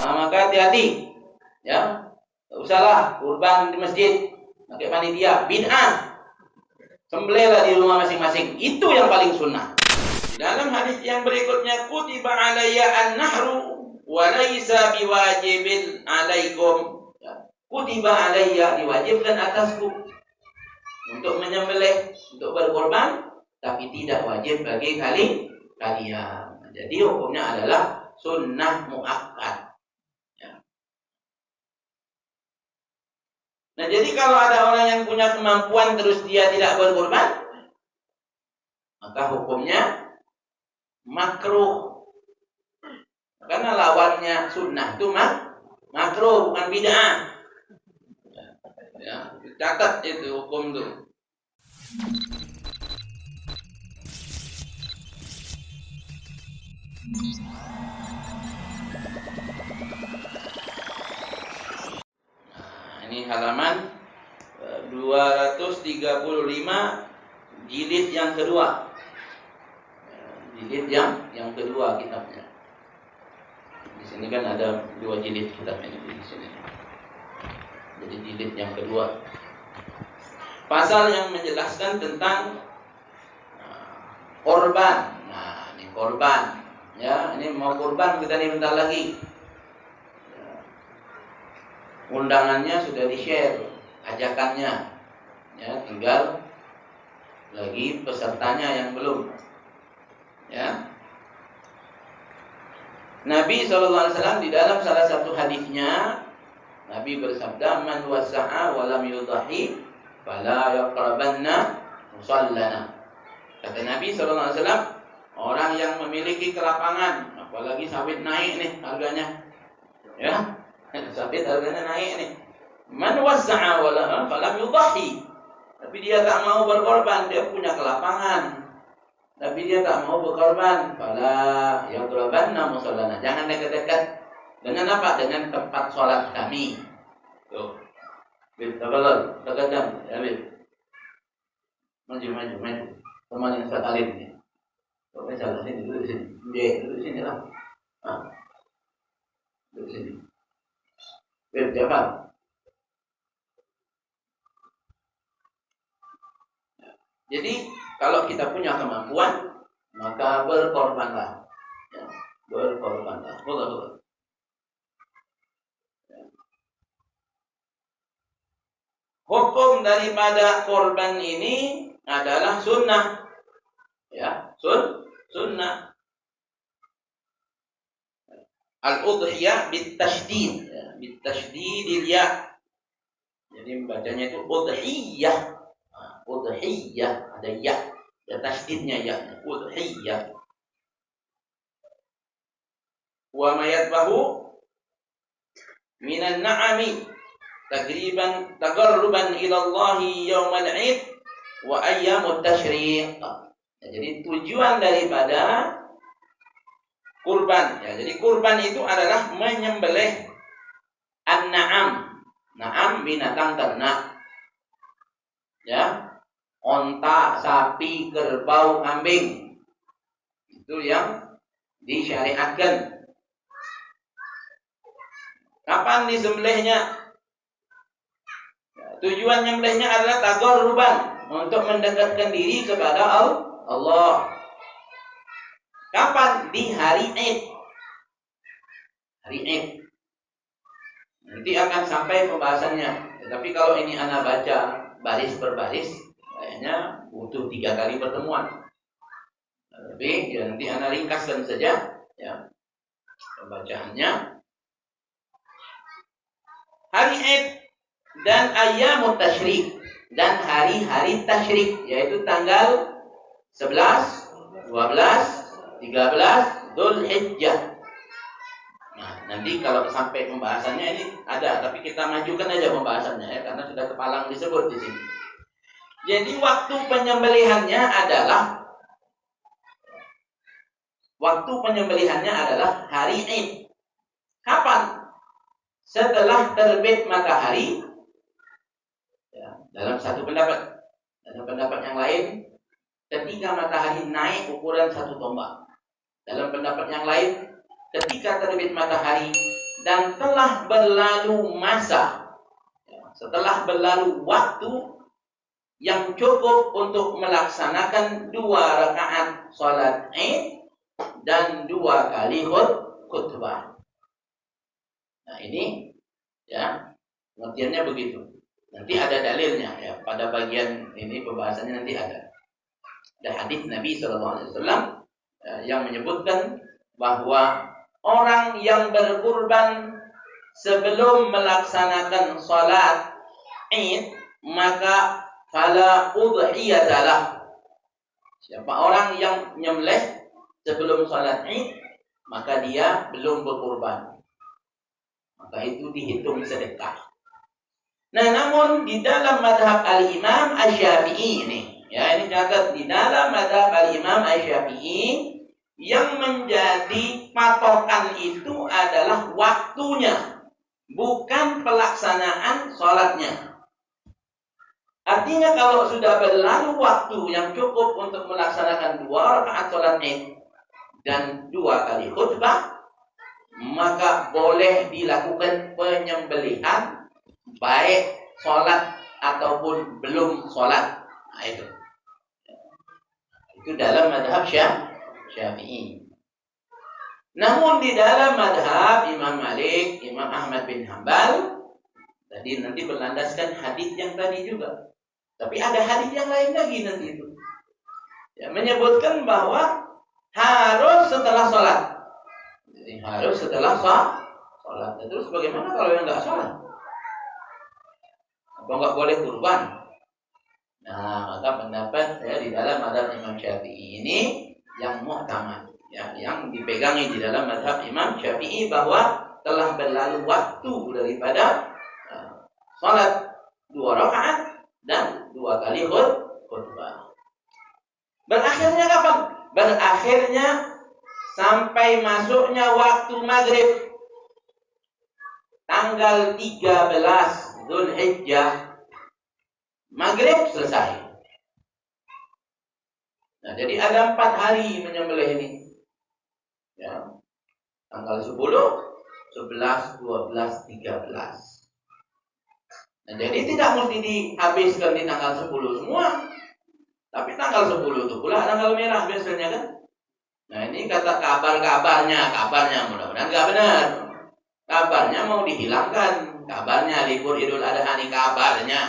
maka hati-hati. Ya, tak usahlah kurban di masjid pakai panitia, bid'ah. Sembelihlah di rumah masing-masing. Itu yang paling sunnah. Dalam hadis yang berikutnya, kutiba alayya an-nahru wa laisa biwajibin alaikum. Kutiba alayya, diwajibkan atasku untuk menyembelih, untuk berkorban, tapi tidak wajib bagi kalian. Jadi hukumnya adalah sunnah muakkad. Nah, jadi kalau ada orang yang punya kemampuan terus dia tidak berkorban, maka hukumnya makruh. Karena lawannya sunnah itu makruh, bukan bid'ah. Ya, catat itu hukum itu. Ini halaman 235 jilid yang kedua. Jilid yang kedua kitabnya. Di sini kan ada 2 jilid kitabnya di sini. Jadi jilid yang kedua. Pasal yang menjelaskan tentang korban. Nah, ini korban. Ya, ini mau korban kita nih bentar lagi. Undangannya sudah di-share, ajakannya. Ya, tinggal lagi pesertanya yang belum. Ya. Nabi SAW di dalam salah satu hadisnya, Nabi bersabda, "Man wasa'a wa lam yudhahi fala yaqrabanna musallana." Kata Nabi SAW, orang yang memiliki kelapangan, apalagi sawit naik nih harganya. Ya. Sawit harganya naik nih. Man wasa'a wa lam yudhahi. Tapi dia tak mau berkorban, dia punya kelapangan. Tapi dia tak mau berkorban, fala yaqrabanna musallana. Jangan dekat-dekat. Dengan apa? Dengan tempat sholat kami. Tuh. Bil taqallal, taqaddam, ya bil. Maju. Teman yang Ustaz Alim ni. Kau salah sini, duduk di sini. Dia duduk di sini lah. Duduk di sini. Jawab. Jadi kalau kita punya kemampuan, maka berkorbanlah. Ya, berkorbanlah. Betul. Ya. Hukum daripada korban ini adalah sunnah. Ya, sunnah. Al-udhiyah bitasydid, ya, bitasydidil ya. Jadi membacanya itu udhiyah. Udhiyah, ada ya. Ya tasydidnya ya. Udhiyah. Wa ma yatbahu minan na'ami taqarruban ila Allah yaumal 'id wa ayyamut tasyriq. Jadi tujuan daripada kurban, ya. Jadi kurban itu adalah menyembelih an-na'am. Na'am binatang ternak. Ya. Onta, sapi, kerbau, kambing. Itu yang disyariatkan. Kapan disembelihnya? Ya, tujuan nyembelihnya adalah taqarruban, untuk mendekatkan diri kepada Allah. Kapan? Di hari Id. Hari Id. Nanti akan sampai pembahasannya. Tapi kalau ini ana baca baris per baris, kayaknya butuh 3 kali pertemuan. Tapi ya nanti ana ringkaskan saja, ya, pembacaannya. Hari Id dan ayyamut tasyrik, dan hari-hari tasyrik, yaitu tanggal 11, 12, 13 Dzulhijjah. Nah, nanti kalau sampai pembahasannya ini ada, tapi kita majukan aja pembahasannya, ya, karena sudah kepalang disebut di sini. Jadi waktu penyembelihannya adalah hari Id. Kapan? Setelah terbit matahari. Ya, dalam satu pendapat. Dalam pendapat yang lain, ketika matahari naik ukuran 1 tombak. Dalam pendapat yang lain, ketika terbit matahari dan telah berlalu masa, setelah berlalu waktu yang cukup untuk melaksanakan 2 rakaat salat Id dan 2 kali khutbah. Nah ini ya pengertiannya begitu. Nanti ada dalilnya ya, pada bagian ini pembahasannya nanti ada. Ada hadis Nabi SAW yang menyebutkan bahwa orang yang berkurban sebelum melaksanakan salat Id maka fala udhiyatalah. Siapa orang yang menyembelih sebelum salat Id maka dia belum berkurban. Maka itu dihitung sedekah. Nah, namun di dalam madhab al-Imam Asy-Syafi'i ini, ya ini catat, di dalam madhab al-Imam Asy-Syafi'i yang menjadi patokan itu adalah waktunya, bukan pelaksanaan sholatnya. Artinya kalau sudah berlalu waktu yang cukup untuk melaksanakan 2 rakaat sholat Id dan 2 kali khutbah, maka boleh dilakukan penyembelihan baik sholat ataupun belum sholat. Nah, itu dalam madhab Syafi'i. Namun di dalam madhab Imam Malik, Imam Ahmad bin Hanbal, tadi nanti berlandaskan hadis yang tadi juga. Tapi ada hadis yang lain lagi nanti itu, ya, menyebutkan bahwa harus setelah sholat. Jadi harus setelah sholat. Terus bagaimana kalau yang nggak sholat? Apa nggak boleh kurban? Nah, maka pendapat saya di dalam madhab Imam Syafi'i ini yang muhtamad, ya, yang dipegangi di dalam madhab Imam Syafi'i bahwa telah berlalu waktu daripada salat 2 rakaat dan 2 kali khutbah. Berakhirnya kapan? Berakhirnya sampai masuknya waktu maghrib tanggal 13 Dzulhijjah, maghrib selesai. Nah, jadi ada 4 hari menyembelih ini. Ya. Tanggal 10, 11, 12, 13. Nah, jadi tidak mesti dihabiskan di tanggal 10 semua. Tapi tanggal 10 itu pula tanggal merah biasanya kan. Nah, ini kata kabarnya mudah-mudahan enggak benar. Kabarnya mau dihilangkan. Kabarnya libur Idul Adha ini kabarnya.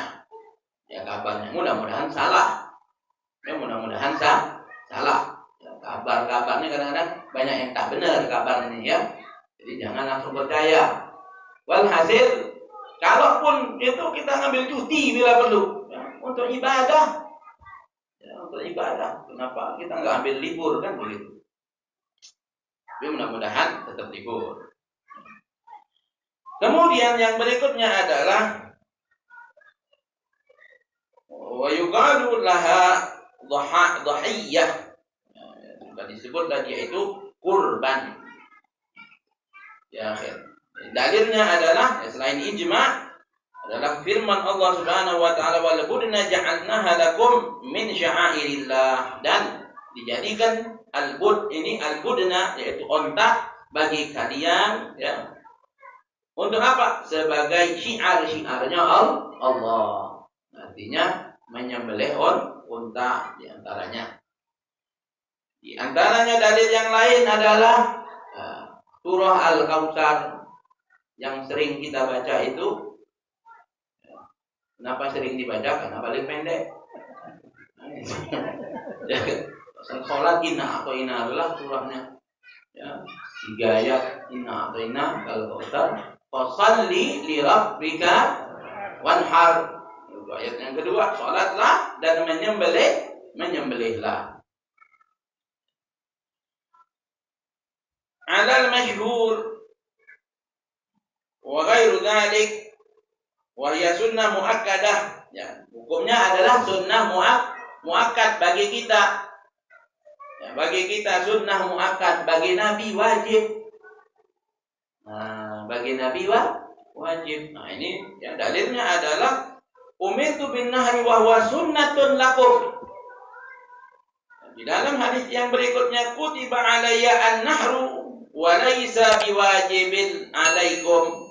Ya kabarnya mudah-mudahan salah. Ya mudah-mudahan salah. Ya, kabar-kabarnya kadang-kadang banyak yang tak benar kabarnya ya. Jadi jangan langsung percaya. Walhasil kalaupun itu kita ngambil cuti bila perlu ya, untuk ibadah. Ya, untuk ibadah. Kenapa kita nggak ambil libur kan begitu? Tapi mudah-mudahan tetap libur. Kemudian yang berikutnya adalah wa yuqalu laha dhahiyyah. Sudah disebut tadi yaitu kurban. Ya, dalilnya adalah selain ijma' adalah firman Allah Subhanahu wa taala wal budna ja'alnaha lakum min sya'airillah, dan dijadikan al-bud ini al-budna yaitu onta bagi kalian ya. Untuk apa? Sebagai syiar-syiarnya Allah. Artinya menyembelih unta di antaranya. Di antaranya dalil yang lain adalah surah Al-Kautsar yang sering kita baca itu. Kenapa sering dibaca? Karena paling pendek. Sholat inna atau inna adalah surahnya. Ya, 3 ayat inna atau inna Al-Kautsar. Fasalli li rabbika wanhar. Ayat yang kedua, salatlah dan menyembelihlah. Alal masyhur wa ghairu dzalik wa hiya sunnah muakkadah. Ya, hukumnya adalah sunnah muakkad bagi kita. Ya, bagi kita sunnah muakkad, bagi Nabi wajib. Nah, bagi Nabi wajib. Nah, ini yang dalilnya adalah umirtu bin nahri wa huwa sunnatun lakum. Di dalam hadis yang berikutnya kutiba alayya an-nahru wa laisa biwajibin alaikum.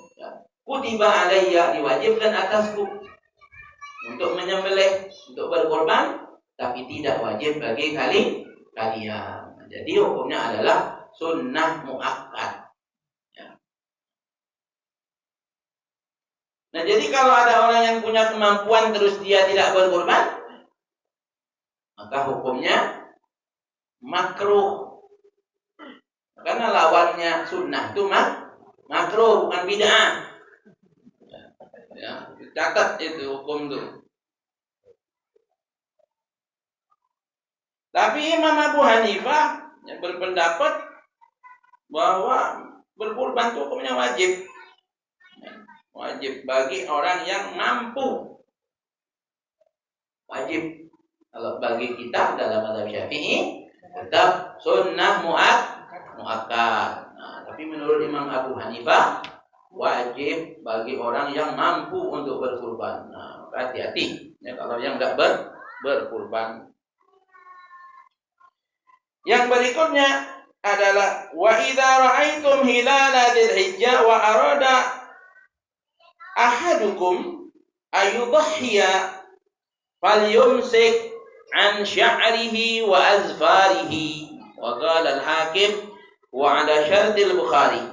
Kutiba alayya, diwajibkan atasku untuk menyembelih, untuk berkorban, tapi tidak wajib bagi kalian. Jadi hukumnya adalah sunnah muakkad. Ya. Nah, jadi kalau ada orang yang punya kemampuan terus dia tidak berkorban, maka hukumnya makruh. Karena lawannya sunnah itu makruh, bukan bid'ah. Ya, catat itu hukum itu. Tapi Imam Abu Hanifah yang berpendapat bahwa berkurban itu hukumnya wajib. Wajib bagi orang yang mampu. Wajib. Kalau bagi kita dalam mazhab Syafi'i tetap sunnah muakkad. Nah, tapi menurut Imam Abu Hanifah wajib bagi orang yang mampu untuk berkurban. Nah, hati-hati ya kalau yang enggak berkurban. Yang berikutnya adalah wa idza ra'aitum hilala dzulhijjah wa arada ahadukum ayudhiya falyumsik an sya'rihi wa azfarihi wa qala al-hakim wa ala syartil Bukhari.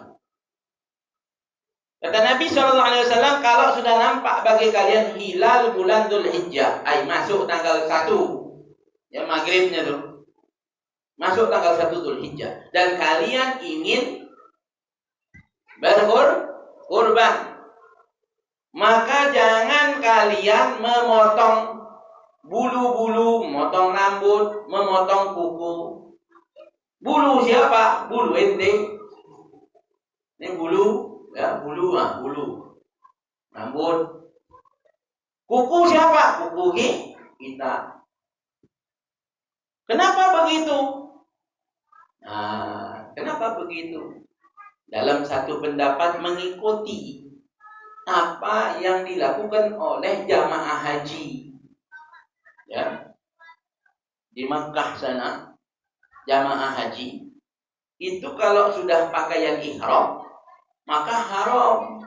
Kata Nabi SAW, kalau sudah nampak bagi kalian hilal bulan Dzulhijjah, masuk tanggal 1, ya maghribnya tuh, masuk tanggal 1 Dzulhijjah, dan kalian ingin berkurban, maka jangan kalian memotong bulu-bulu, memotong rambut, memotong kuku. Bulu siapa? Bulu ente. Ini bulu. Ya, bulu. Rambut. Kuku siapa? Kuku kita. Kenapa begitu? Nah, kenapa begitu? Dalam satu pendapat mengikuti apa yang dilakukan oleh jamaah haji. Ya. Di Makkah sana, jamaah haji itu kalau sudah pakaian ihram maka haram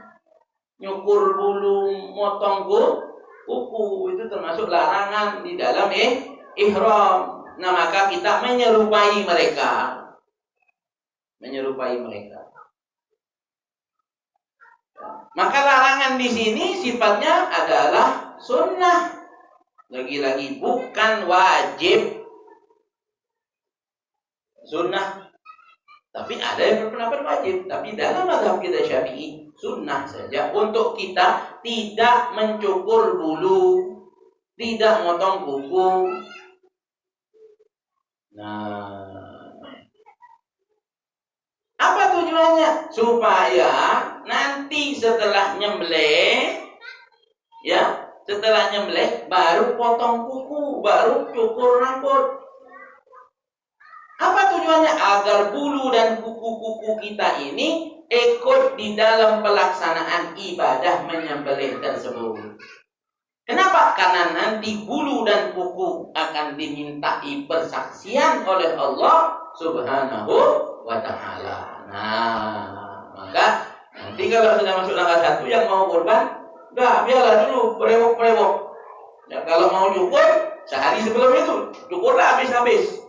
nyukur bulu, motong kuku, itu termasuk larangan di dalam ihram. Nah, maka kita menyerupai mereka. Maka larangan di sini sifatnya adalah sunnah. Lagi-lagi bukan wajib. Sunnah. Tapi ada yang berpendapat wajib. Tapi dalam mazhab kita Syafi'i, sunnah saja untuk kita tidak mencukur bulu, tidak motong kuku. Nah, apa tujuannya? Supaya nanti setelah nyembelih, ya, setelah nyembelih baru potong kuku, baru cukur rambut. Apa tujuannya? Agar bulu dan kuku-kuku kita ini ikut di dalam pelaksanaan ibadah menyembelih tersebut. Kenapa? Karena nanti bulu dan kuku akan dimintai persaksian oleh Allah Subhanahu wa ta'ala. Nah, maka nanti kalau sudah masuk tanggal 1 yang mau kurban, biarlah dulu berewok-berewok. Ya, kalau mau cukur, sehari sebelum itu cukurlah habis-habis.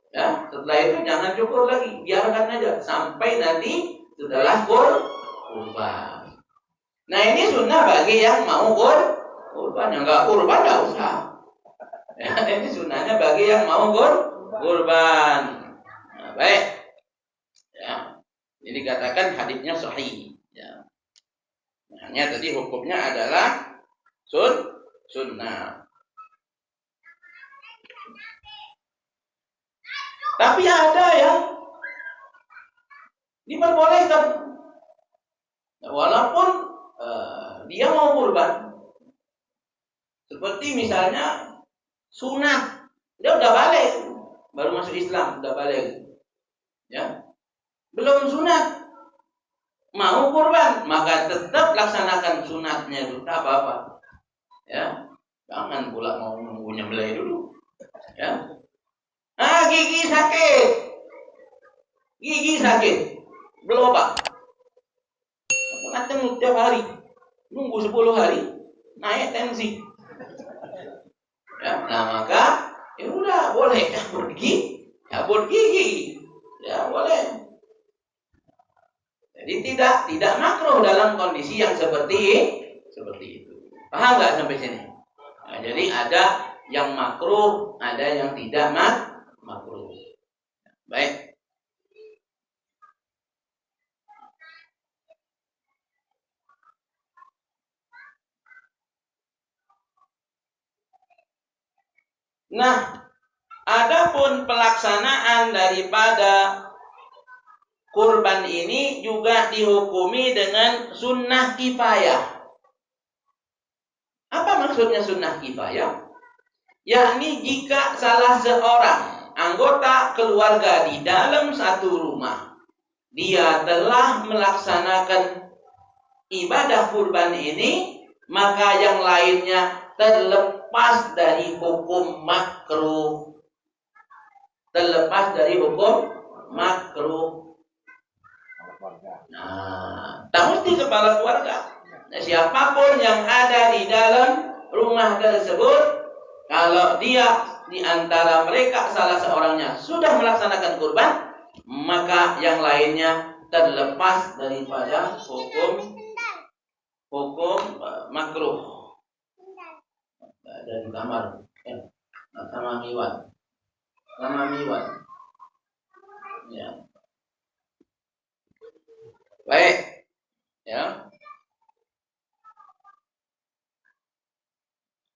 Ya, setelah itu jangan cukur lagi, biarkan aja sampai nanti setelah kurban. Nah, ini sunnah bagi yang mau kurban, yang enggak kurban enggak usah. Ya, ini sunnahnya bagi yang mau kurban. Nah, baik. Ya. Ini dikatakan hadisnya sahih. Ya. Hanya tadi hukumnya adalah sunnah. Tapi ada yang diperbolehkan, walaupun dia mau kurban. Seperti misalnya sunat, dia udah balik, baru masuk Islam, udah balik, ya, belum sunat, mau kurban, maka tetap laksanakan sunatnya itu, tak apa-apa, ya, jangan pula mau nunggu nyembelih dulu, ya. Gigi sakit. berlobak. Kadang tiap hari, nunggu 10 hari, naik tensi. Ya, nah maka ya udah boleh cabut gigi, ya boleh. Jadi tidak makruh dalam kondisi yang seperti itu. Paham nggak sampai sini? Nah, jadi ada yang makruh, ada yang tidak makruh. Baik. Nah, adapun pelaksanaan daripada kurban ini juga dihukumi dengan sunnah kifayah. Apa maksudnya sunnah kifayah? Yakni jika salah seorang anggota keluarga di dalam satu rumah, dia telah melaksanakan ibadah kurban ini, maka yang lainnya terlepas dari hukum makruh. Nah, tak mesti kepala keluarga. Nah, siapapun yang ada di dalam rumah tersebut, kalau dia di antara mereka salah seorangnya sudah melaksanakan kurban, maka yang lainnya terlepas daripada hukum makruh. Dari kamar sama miwan. Ya. Baik. Ya.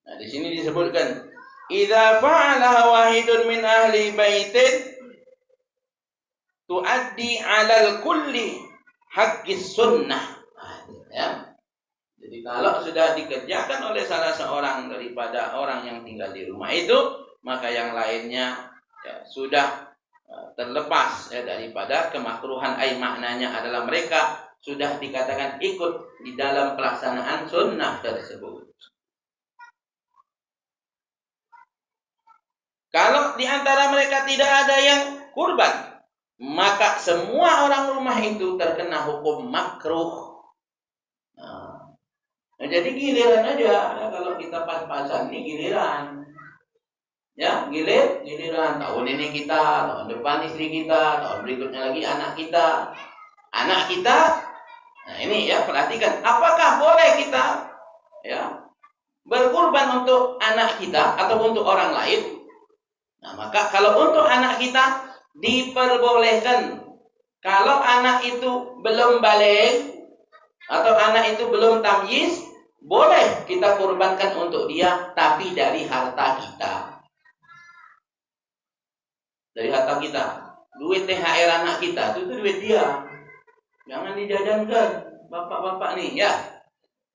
Nah, di sini disebutkan idza fa'ala wahidun min ahli baitin tuaddi 'alal kulli haqqis sunnah. Ya. Jadi kalau sudah dikerjakan oleh salah seorang daripada orang yang tinggal di rumah itu, maka yang lainnya ya, sudah terlepas ya, daripada kemakruhan. Maknanya adalah mereka sudah dikatakan ikut di dalam pelaksanaan sunnah tersebut. Kalau di antara mereka tidak ada yang kurban, maka semua orang rumah itu terkena hukum makruh. Nah, jadi giliran aja ya, kalau kita pas-pasan ini giliran. Ya, giliran. Tahun ini kita, tahun depan istri kita, tahun berikutnya lagi anak kita. Nah, ini ya perhatikan, apakah boleh kita ya berkurban untuk anak kita atau untuk orang lain? Nah, maka kalau untuk anak kita diperbolehkan. Kalau anak itu belum balik atau anak itu belum tamyiz, boleh kita kurbankan untuk dia, tapi dari harta kita. Dari harta kita. Duit THR anak kita, itu duit dia. Jangan dijajankan, bapak-bapak nih, ya.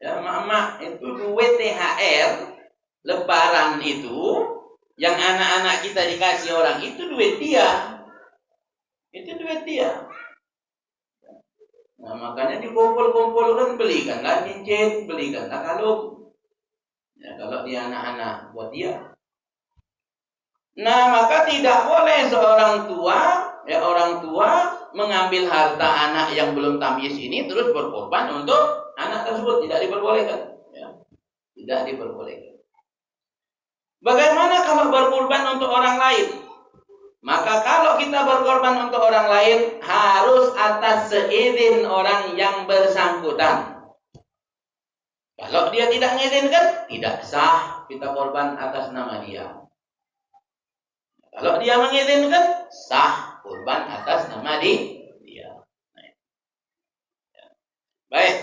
Ya, mak-mak, itu duit THR lebaran itu, yang anak-anak kita dikasih orang, itu duit dia. Itu duit dia. Nah, makanya dikumpul-kumpulkan, belikanlah cincin, belikanlah kalung. Ya, kalau dia anak-anak, buat dia. Nah, maka tidak boleh seorang orang tua mengambil harta anak yang belum tamyiz ini terus berkorban untuk anak tersebut. Tidak diperbolehkan. Ya, tidak diperbolehkan. Bagaimana kalau berkorban untuk orang lain? Maka kalau kita berkorban untuk orang lain, harus atas seizin orang yang bersangkutan. Kalau dia tidak mengizinkan, tidak sah kita korban atas nama dia. Kalau dia mengizinkan, sah korban atas nama dia. Baik.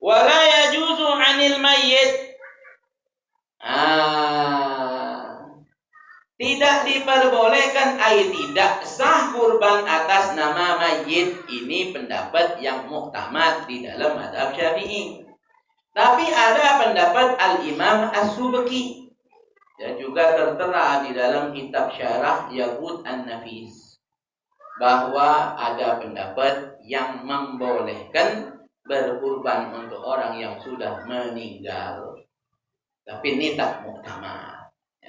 Wala yajuzu 'anil mayyit. Tidak diperbolehkan, tidak sah kurban atas nama mayit. Ini pendapat yang muktamad di dalam mazhab Syafi'i. Tapi ada pendapat Al-Imam As-Subki dan juga tertera di dalam kitab Syarah Yaqut An-Nafis bahwa ada pendapat yang membolehkan berkurban untuk orang yang sudah meninggal. Tapi ini tak muktamad.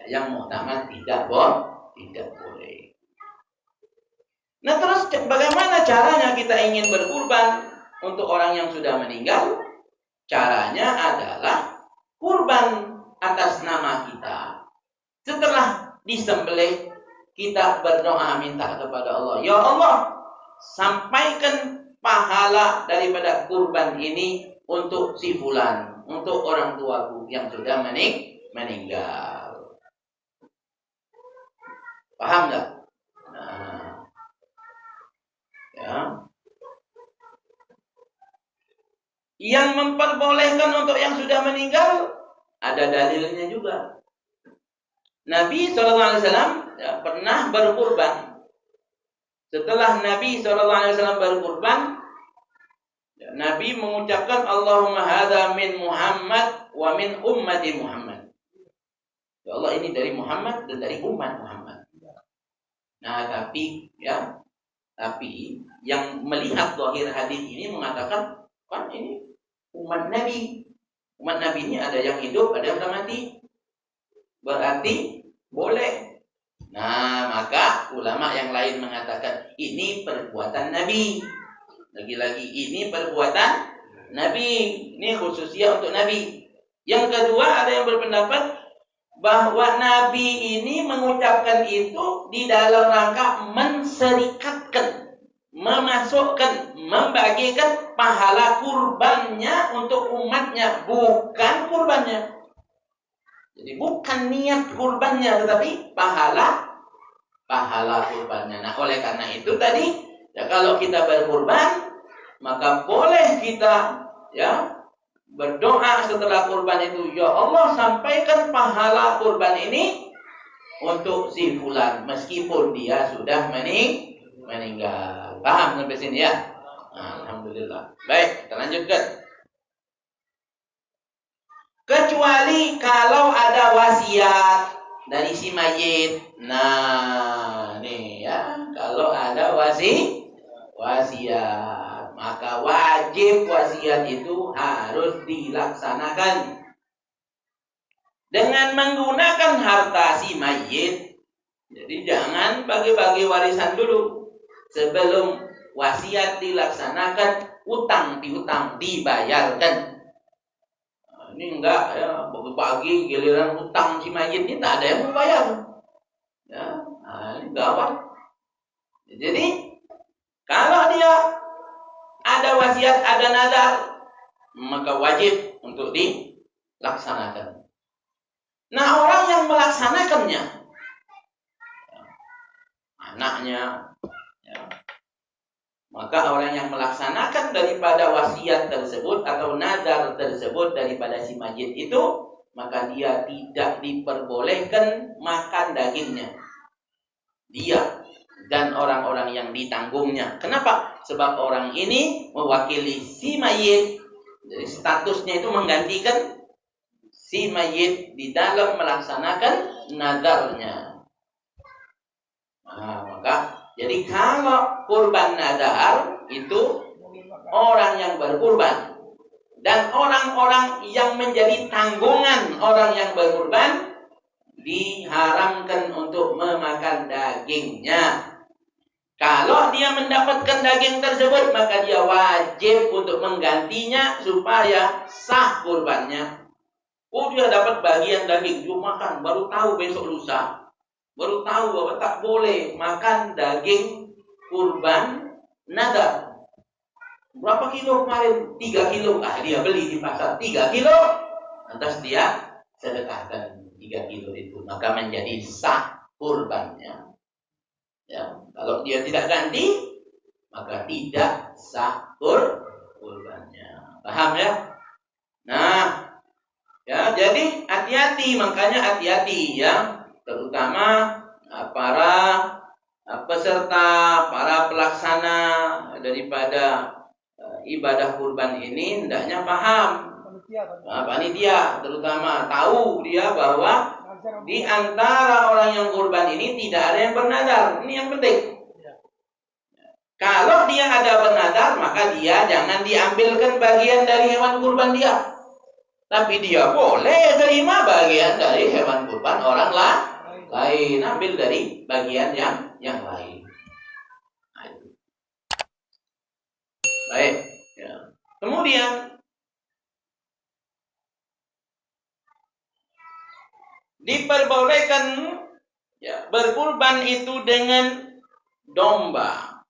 Yang muktamad tidak boleh. Nah, terus Terus bagaimana caranya kita ingin berkurban untuk orang yang sudah meninggal? Caranya adalah kurban atas nama kita. Setelah disembelih, kita berdoa minta kepada Allah, ya Allah, sampaikan pahala daripada kurban ini untuk si fulan, untuk orang tuaku yang sudah meninggal. Paham nggak? Nah, ya. Yang memperbolehkan untuk yang sudah meninggal ada dalilnya juga. Nabi SAW pernah berkurban. Setelah Nabi SAW berkurban, Nabi mengucapkan Allahumma hadza min Muhammad wa min ummati Muhammad. Ya Allah, ini dari Muhammad dan dari umat Muhammad. Nah, tapi yang melihat zahir hadis ini mengatakan, kan ini umat Nabi. Umat Nabi ini ada yang hidup, ada yang sudah mati. Berarti boleh. Nah, maka ulama yang lain mengatakan ini perbuatan Nabi. Lagi-lagi ini perbuatan Nabi. Ini khususnya untuk Nabi. Yang kedua, ada yang berpendapat bahwa Nabi ini mengucapkan itu di dalam rangka menserikatkan, memasukkan, membagikan pahala kurbannya untuk umatnya, bukan kurbannya. Jadi bukan niat kurbannya, tetapi pahala kurbannya. Nah, oleh karena itu tadi, ya, kalau kita berkurban, maka boleh kita berdoa setelah kurban itu, ya Allah, sampaikan pahala kurban ini untuk si fulan, meskipun dia sudah meninggal. Paham sampai sini ya? Alhamdulillah. Baik, kita lanjutkan. Kecuali kalau ada wasiat dari si mayit. Nah, nih ya, kalau ada wasiat, maka wajib wasiat itu harus dilaksanakan dengan menggunakan harta si mayit. Jadi jangan bagi-bagi warisan dulu. Sebelum wasiat dilaksanakan, utang piutang dibayarkan. Ini enggak ya, pagi giliran hutang si mayit ini tak ada yang mau bayar. Ya, ini gawat. Jadi kalau dia ada wasiat, ada nazar, maka wajib untuk dilaksanakan. Nah, orang yang melaksanakannya, anaknya, ya, maka orang yang melaksanakan daripada wasiat tersebut atau nazar tersebut daripada si mayit itu, maka dia tidak diperbolehkan makan dagingnya. Dia dan orang-orang yang ditanggungnya. Kenapa? Sebab orang ini mewakili si mayit. Jadi statusnya itu menggantikan si mayit di dalam melaksanakan nazarnya. Nah, maka jadi kalau kurban nazar itu orang yang berkurban dan orang-orang yang menjadi tanggungan orang yang berkurban diharamkan untuk memakan dagingnya. Kalau dia mendapatkan daging tersebut, maka dia wajib untuk menggantinya supaya sah kurbannya. Oh, dia dapat bagian daging, dia makan, baru tahu besok lusa. Baru tahu bahwa tak boleh makan daging kurban nazar. Berapa kilo kemarin? 3 kilo. Dia beli di pasar 3 kilo. Lantas dia sedekahkan 3 kilo itu. Maka menjadi sah kurbannya. Ya, kalau dia tidak ganti, maka tidak sah kurbannya. Paham ya? Nah, ya, jadi hati-hati. Makanya hati-hati ya. Terutama para peserta, para pelaksana daripada ibadah kurban ini hendaknya paham. Panitia terutama tahu dia bahwa di antara orang yang kurban ini tidak ada yang bernazar. Ini yang penting. Kalau dia ada bernazar, maka dia jangan diambilkan bagian dari hewan kurban dia. Tapi dia boleh terima bagian dari hewan kurban orang lain, ambil dari bagian yang lain. Baik. Ya. Kemudian diperbolehkan ya, berkurban itu dengan domba.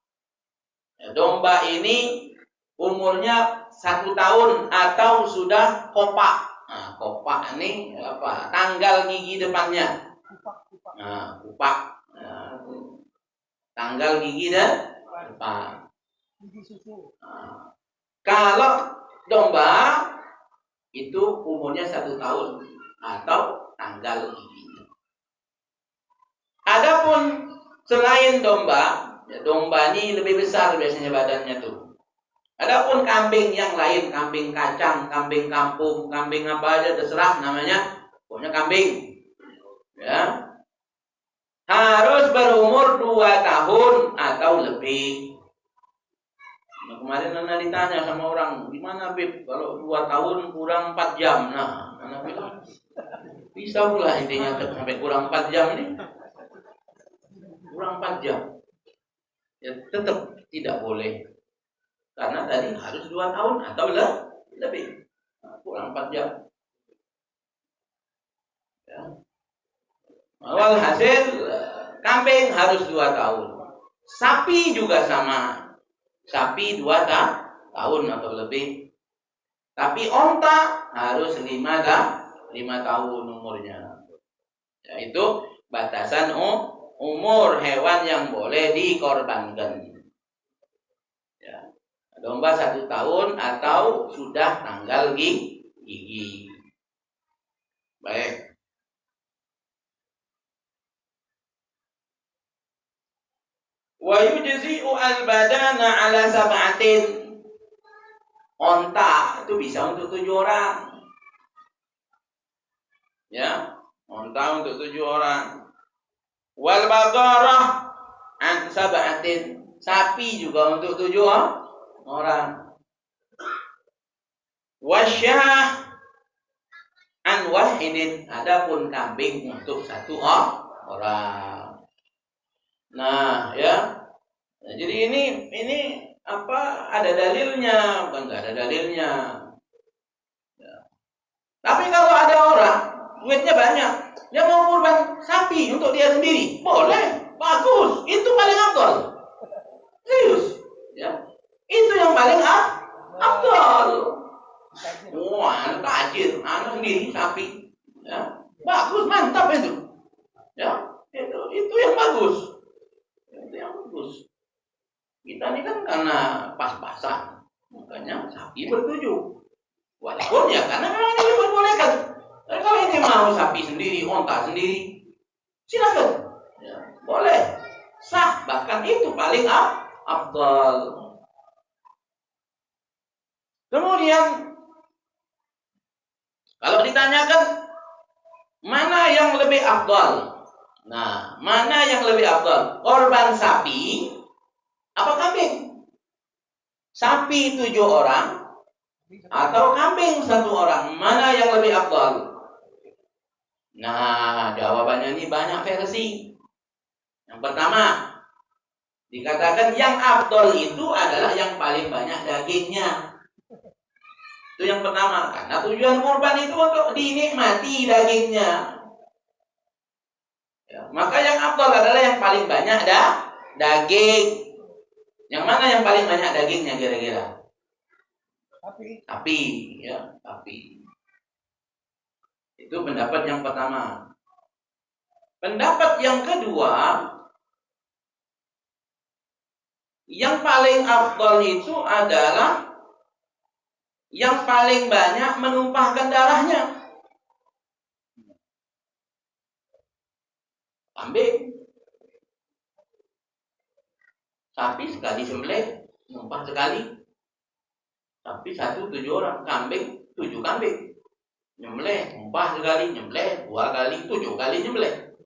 Ya, domba ini umurnya 1 tahun atau sudah kopak. Nah, kopak ini apa? Tanggal gigi depannya. Nah, kupak. Nah, tanggal gigi depan. Nah, kalau domba itu umurnya 1 tahun atau tanggal giginya. Adapun selain domba, ya, domba ini lebih besar biasanya badannya tuh. Adapun kambing yang lain, kambing kacang, kambing kampung, kambing apa aja terserah namanya, pokoknya kambing. Ya. Harus berumur 2 tahun atau lebih. Nah, kemarin Nana ditanya sama orang, gimana Bib kalau 2 tahun kurang 4 jam? Nah, Nana bilang, bisa pula intinya sampai kurang 4 jam ini. Kurang 4 jam. Ya tetap tidak boleh. Karena tadi harus 2 tahun atau lebih. Nah, kurang 4 jam. Ya. Awal hasil kambing harus 2 tahun. Sapi juga sama. Sapi 2 tahun atau lebih. Tapi onta harus 5 tahun umurnya. Yaitu batasan umur hewan yang boleh dikorbankan. Ya. Domba 1 tahun atau sudah tanggal gigi. Baik. Wa yujzi'u al-badana ala sab'atin. Onta itu bisa untuk 7 orang. Ya, onta untuk 7 orang. Wal baqarah an sab'atin. Sapi juga untuk 7 orang. Wasyah an wahidin. Adapun kambing untuk 1 orang. Nah, ya. Nah, jadi ini apa? Ada dalilnya, bukan enggak ada dalilnya. Ya. Tapi kalau ada orang duitnya banyak, dia mau kurban sapi untuk dia sendiri, boleh, bagus, itu paling afdal. Serius, ya. Itu yang paling afdal. Wah, tajir, anak sendiri sapi, ya. Bagus, mantap itu. Ya, itu yang bagus. Itu yang bagus. Kita ini kan karena pas-pasan, makanya sapi bertujuh. Walaupun ya karena memang ini diperbolehkan. Dan kalau ini mau sapi sendiri, onta sendiri, silakan. Ya, boleh, sah. Bahkan itu paling afdal. Kemudian, kalau ditanyakan mana yang lebih afdal? Nah, mana yang lebih afdal? Korban sapi apa kambing? Sapi 7 orang atau kambing 1 orang? Mana yang lebih afdal? Nah, jawabannya ini banyak versi. Yang pertama, dikatakan yang afdal itu adalah yang paling banyak dagingnya. Itu yang pertama. Karena tujuan kurban itu untuk dinikmati dagingnya. Ya, maka yang afdal adalah yang paling banyak daging. Yang mana yang paling banyak dagingnya kira-kira? Sapi, ya, sapi. Itu pendapat yang pertama. Pendapat yang kedua, yang paling afdal itu adalah yang paling banyak menumpahkan darahnya. Kambing. Sapi sekali sembelih, numpah sekali. Sapi 1 7 orang, kambing 7 kambing. Nyembelih, numpah sekali, nyembelih 2 kali, 7 kali nyembelih.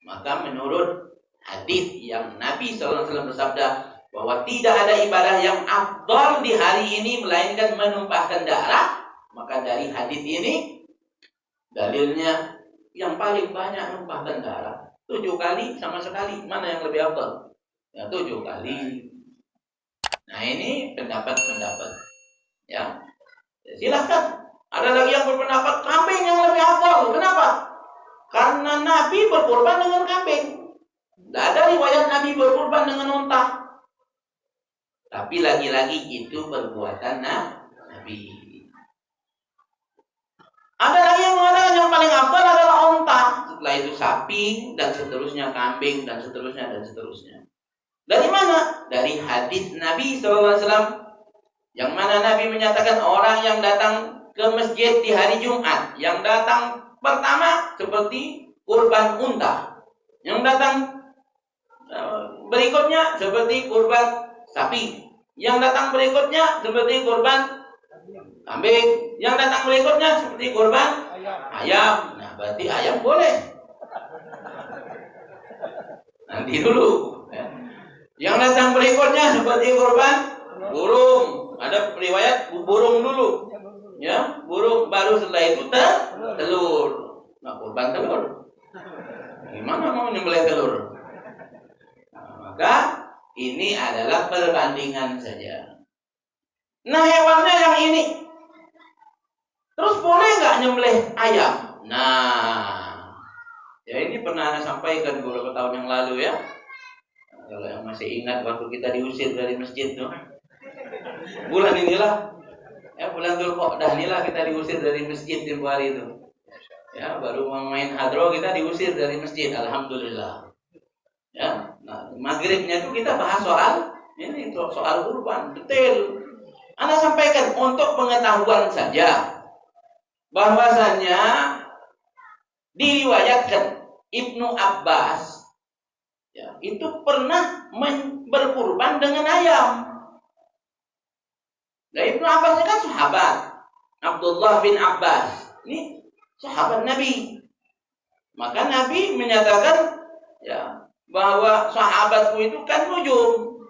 Maka menurut hadis yang Nabi SAW bersabda bahwa tidak ada ibadah yang afdal di hari ini melainkan menumpahkan darah, maka dari hadis ini dalilnya yang paling banyak menumpahkan darah 7 kali sama sekali, mana yang lebih afdal? Ya 7 kali. Nah, ini pendapat-pendapat. Ya, silahkan. Ada lagi yang berpendapat kambing yang lebih afdal. Kenapa? Karena Nabi berkurban dengan kambing. Tidak ada riwayat Nabi berkurban dengan unta. Tapi lagi-lagi itu perbuatan Nabi. Ada lagi yang mengatakan yang paling afdal adalah unta. Setelah itu sapi dan seterusnya, kambing dan seterusnya dan seterusnya. Dari mana? Dari hadis Nabi SAW, yang mana Nabi menyatakan orang yang datang ke masjid di hari Jumat, yang datang pertama seperti kurban unta, yang datang berikutnya seperti kurban sapi, yang datang berikutnya seperti kurban kambing, yang datang berikutnya seperti kurban ayam. Nah, berarti ayam boleh. Nanti dulu. Yang datang berikutnya seperti kurban burung. Ada riwayat burung dulu. Ya, burung, baru setelah itu telur. Nah, kurban telur. Gimana mau nyembelih telur? Nah, maka ini adalah perbandingan saja. Nah, hewannya yang ini. Terus boleh nggak nyembelih ayam? Nah, ya ini pernah saya sampaikan beberapa tahun yang lalu ya. Kalau yang masih ingat waktu kita diusir dari masjid tuh. Bulan inilah, ya bulan Dzulqa'dah inilah kita diusir dari masjid tempoh hari itu. Ya, baru mau main hadroh kita diusir dari masjid, alhamdulillah. Ya, nah, maghribnya itu kita bahas soal ini, soal kurban detail. Anda sampaikan untuk pengetahuan saja, bahwasannya diriwayatkan Ibnu Abbas ya, itu pernah berkurban dengan ayam. Nah, Ibnu Abbas kan sahabat. Abdullah bin Abbas ini sahabat Nabi. Maka Nabi menyatakan ya, bahwa sahabatku itu kan nujum.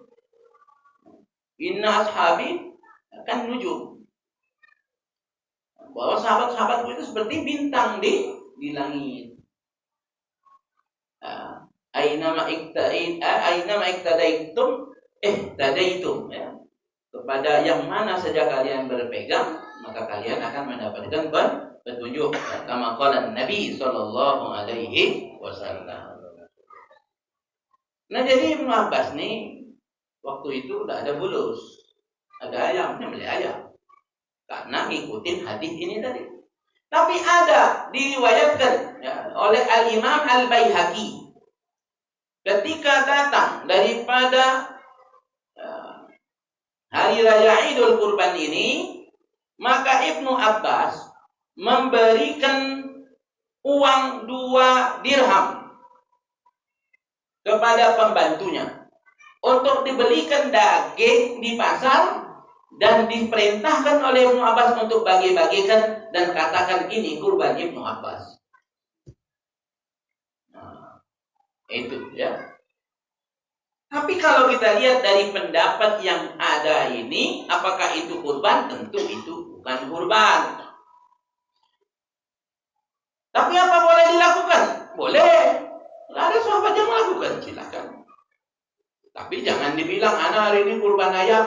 Inna ashabi kan nujum. Bahwa sahabat-sahabatku itu seperti bintang di langit. Ainama iktadaitum tadaitum ya. Kepada yang mana saja kalian berpegang, maka kalian akan mendapatkan petunjuk. Kama qala Nabi sallallahu alaihi wasallam. Nah, jadi Ibnu Abbas nih waktu itu udah ada bulus. Ada ayam, nyembelih ayam. Karena ngikutin hadis ini tadi. Tapi ada diriwayatkan ya, oleh Al-Imam Al-Baihaqi ketika datang daripada hari raya Idul Kurban ini, maka Ibnu Abbas memberikan uang 2 dirham kepada pembantunya untuk dibelikan daging di pasar dan diperintahkan oleh Ibnu Abbas untuk bagi-bagikan dan katakan ini kurban Ibnu Abbas. Nah, itu ya. Tapi kalau kita lihat dari pendapat yang ada ini, apakah itu kurban? Tentu itu bukan kurban. Tapi apa boleh dilakukan? Boleh. Ada sahabat yang melakukan, silakan. Tapi jangan dibilang anak hari ini kurban ayam.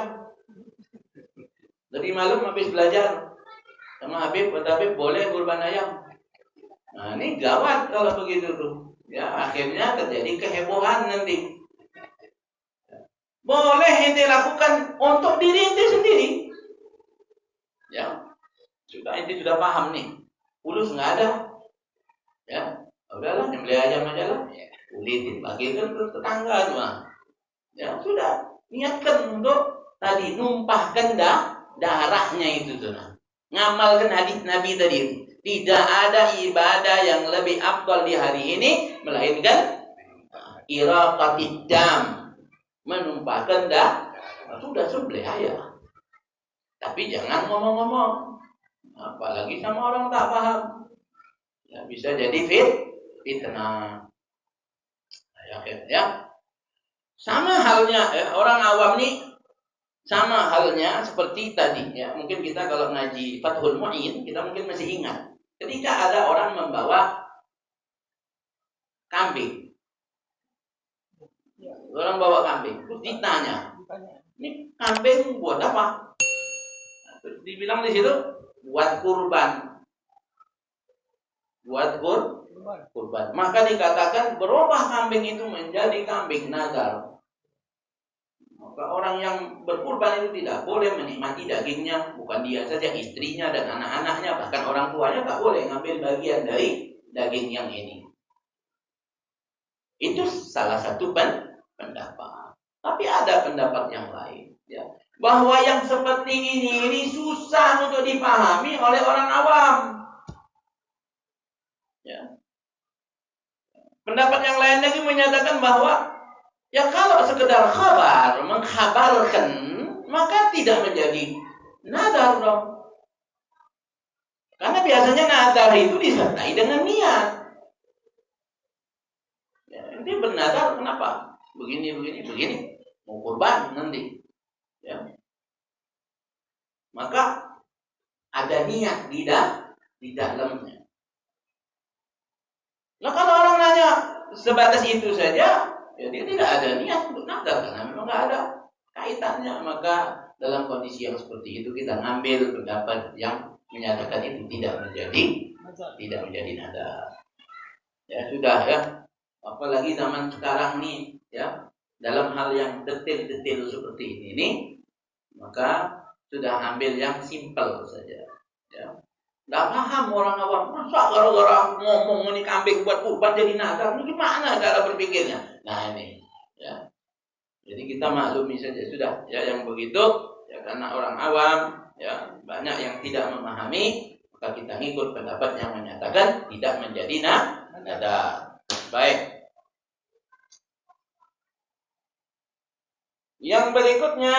Dari malam habis belajar sama Habib, kata Habib boleh kurban ayam. Nah, ini gawat kalau begitu tuh. Ya, akhirnya terjadi kehebohan nanti. Boleh ente lakukan untuk diri ente sendiri. Ya, ente sudah paham nih. Ulus nggak ada. Ya, udahlah nyembelih ayam aja lah. Ulitin, bagikan ke tetangga cuma. Ya sudah, niatkan untuk tadi numpahkan darahnya itu tuh. Ngamalkan hadis Nabi tadi. Tidak ada ibadah yang lebih afdal di hari ini melainkan iraqatid dam. Menumpahkan sudah sembelih ayam. Tapi jangan ngomong-ngomong, apalagi sama orang tak paham. Ya, bisa jadi fitnah. Ya. Sama halnya orang awam nih, sama halnya seperti tadi ya. Mungkin kita kalau ngaji Fathul Mu'in, kita mungkin masih ingat. Ketika ada orang membawa kambing. Orang bawa kambing, terus ditanya, Ini kambing buat apa? Dibilang di situ buat kurban. Buat kurban. Maka dikatakan berubah kambing itu menjadi kambing nazar. Maka orang yang berkurban itu tidak boleh menikmati dagingnya, bukan dia saja, istrinya dan anak-anaknya, bahkan orang tuanya tak boleh ngambil bagian dari daging yang ini. Itu salah satu pendapat. Tapi ada pendapat yang lain, ya, bahwa yang seperti ini susah untuk dipahami oleh orang awam. Ya. Pendapat yang lain lagi menyatakan bahwa ya kalau sekedar kabar, mengkhabarkan, maka tidak menjadi nadar dong. Karena biasanya nadar itu disertai dengan niat. Ya, ini bernadar kenapa? Begini, mau kurban nanti. Ya. Maka ada niat di dalamnya. Nah kalau orang nanya sebatas itu saja, ya dia tidak ada niat untuk nadar karena memang nggak ada kaitannya. Maka dalam kondisi yang seperti itu kita ngambil pendapat yang menyatakan itu tidak menjadi nadar. Ya sudah ya. Apalagi zaman sekarang nih, ya, dalam hal yang detail seperti ini, maka sudah ambil yang simpel saja. Ya. Nggak paham orang awam, masa gara-gara ngomong ini kambing buat kurban jadi nadar, ini gimana cara berpikirnya? Nah ini, ya. Jadi kita maklumi saja sudah, ya, yang begitu, ya, karena orang awam, ya, banyak yang tidak memahami, maka kita ngikut pendapat yang menyatakan tidak menjadi nadar. Baik. Yang berikutnya,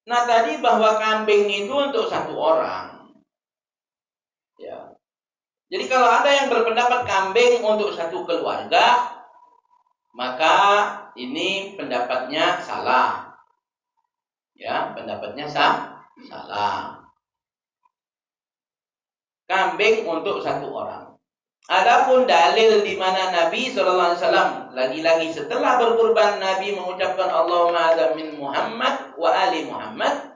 nah tadi bahwa kambing itu untuk satu orang. Ya. Jadi kalau ada yang berpendapat kambing untuk satu keluarga, maka ini pendapatnya salah. Ya, pendapatnya salah. Kambing untuk satu orang. Adapun dalil di mana Nabi SAW lagi-lagi setelah berkurban Nabi mengucapkan Allahumma hadza min Muhammad wa ali Muhammad,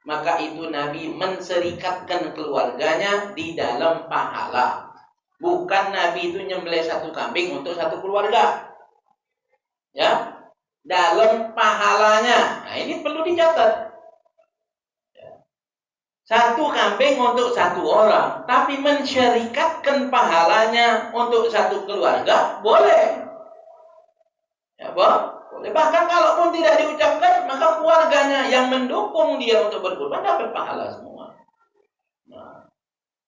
maka itu Nabi menserikatkan keluarganya di dalam pahala. Bukan Nabi itu nyembelih satu kambing untuk satu keluarga. Ya, dalam pahalanya. Nah, ini perlu dicatat. Satu kambing untuk satu orang, tapi mensyarikatkan pahalanya untuk satu keluarga, boleh. Ya, boleh. Bahkan kalaupun tidak diucapkan, maka keluarganya yang mendukung dia untuk berkurban dapat pahala semua. Nah,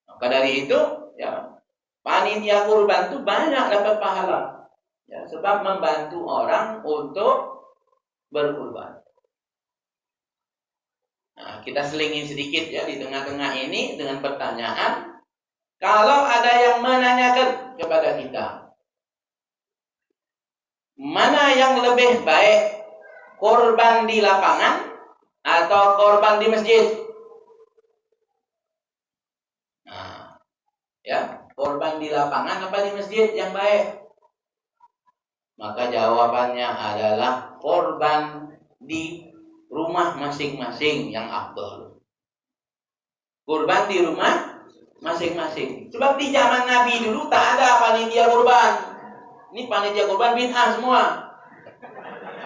maka dari itu, ya, panitia kurban itu banyak dapat pahala. Ya, sebab membantu orang untuk berkurban. Nah, kita selingin sedikit ya di tengah-tengah ini dengan pertanyaan. Kalau ada yang menanyakan kepada kita, mana yang lebih baik, korban di lapangan atau korban di masjid? Nah, ya, korban di lapangan apa di masjid yang baik? Maka jawabannya adalah korban di rumah masing-masing yang afdal. Kurban di rumah masing-masing. Sebab di zaman Nabi dulu tak ada panitia kurban. Ini panitia kurban bid'ah semua.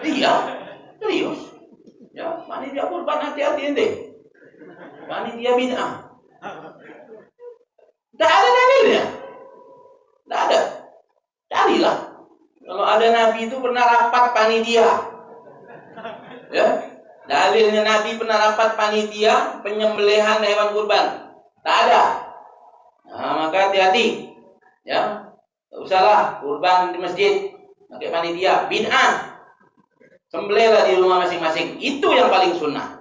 Iya, serius. Ya, panitia kurban hati-hati ente. Panitia bid'ah. Tak ada dalilnya. Tak ada. Carilah. Kalau ada Nabi itu pernah rapat panitia. Ya. Dalilnya Nabi pernah rapat panitia penyembelihan hewan kurban. Tak ada. Nah, maka hati-hati. Ya. Tak usahlah kurban di masjid pakai panitia, bid'ah. Sembelihlah di rumah masing-masing. Itu yang paling sunnah.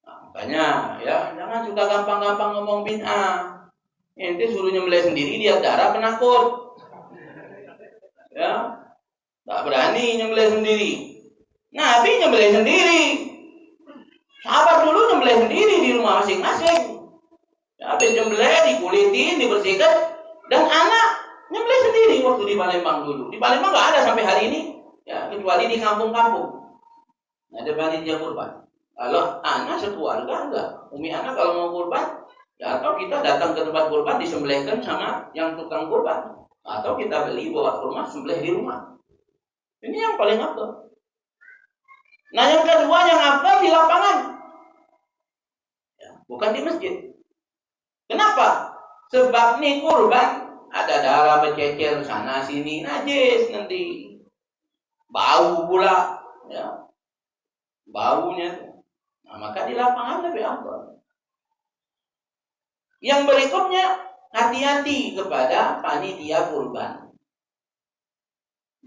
Nah, makanya ya, jangan suka gampang-gampang ngomong bid'ah. Ente suruh nyembelih sendiri, lihat darah penakut. Ya. Tak berani nyembelih sendiri. Nabi nyembelih sendiri. Sahabat dulu nyembelih sendiri di rumah rumah masing-masing. Habis nyembelih, dikulitin, dibersihkan, dan anak nyembelih sendiri waktu di Palembang dulu. Di Palembang nggak ada sampai hari ini, ya, kecuali di kampung-kampung. Ada panitia kurban. Kalau anak sekeluarga enggak. Umi anak kalau mau kurban, ya, atau kita datang ke tempat kurban disembelihkan sama yang tukang kurban, atau kita beli bawa ke rumah sembelih di rumah. Ini yang paling afdal. Nah, yang kedua yang afdal di lapangan, ya, bukan di masjid. Kenapa? Sebab nih kurban ada darah bercecer sana sini, najis nanti, bau pula, ya, baunya. Nah, maka di lapangan lebih afdal. Yang berikutnya, hati-hati kepada panitia kurban.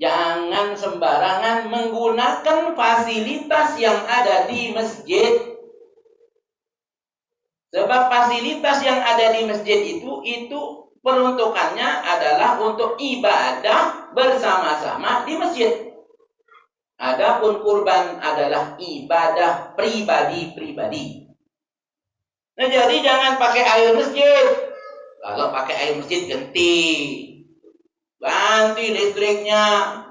Jangan sembarangan menggunakan fasilitas yang ada di masjid. Sebab fasilitas yang ada di masjid itu peruntukannya adalah untuk ibadah bersama-sama di masjid. Adapun kurban adalah ibadah pribadi-pribadi. Nah, jadi jangan pakai air masjid. Kalau pakai air masjid ganti listriknya,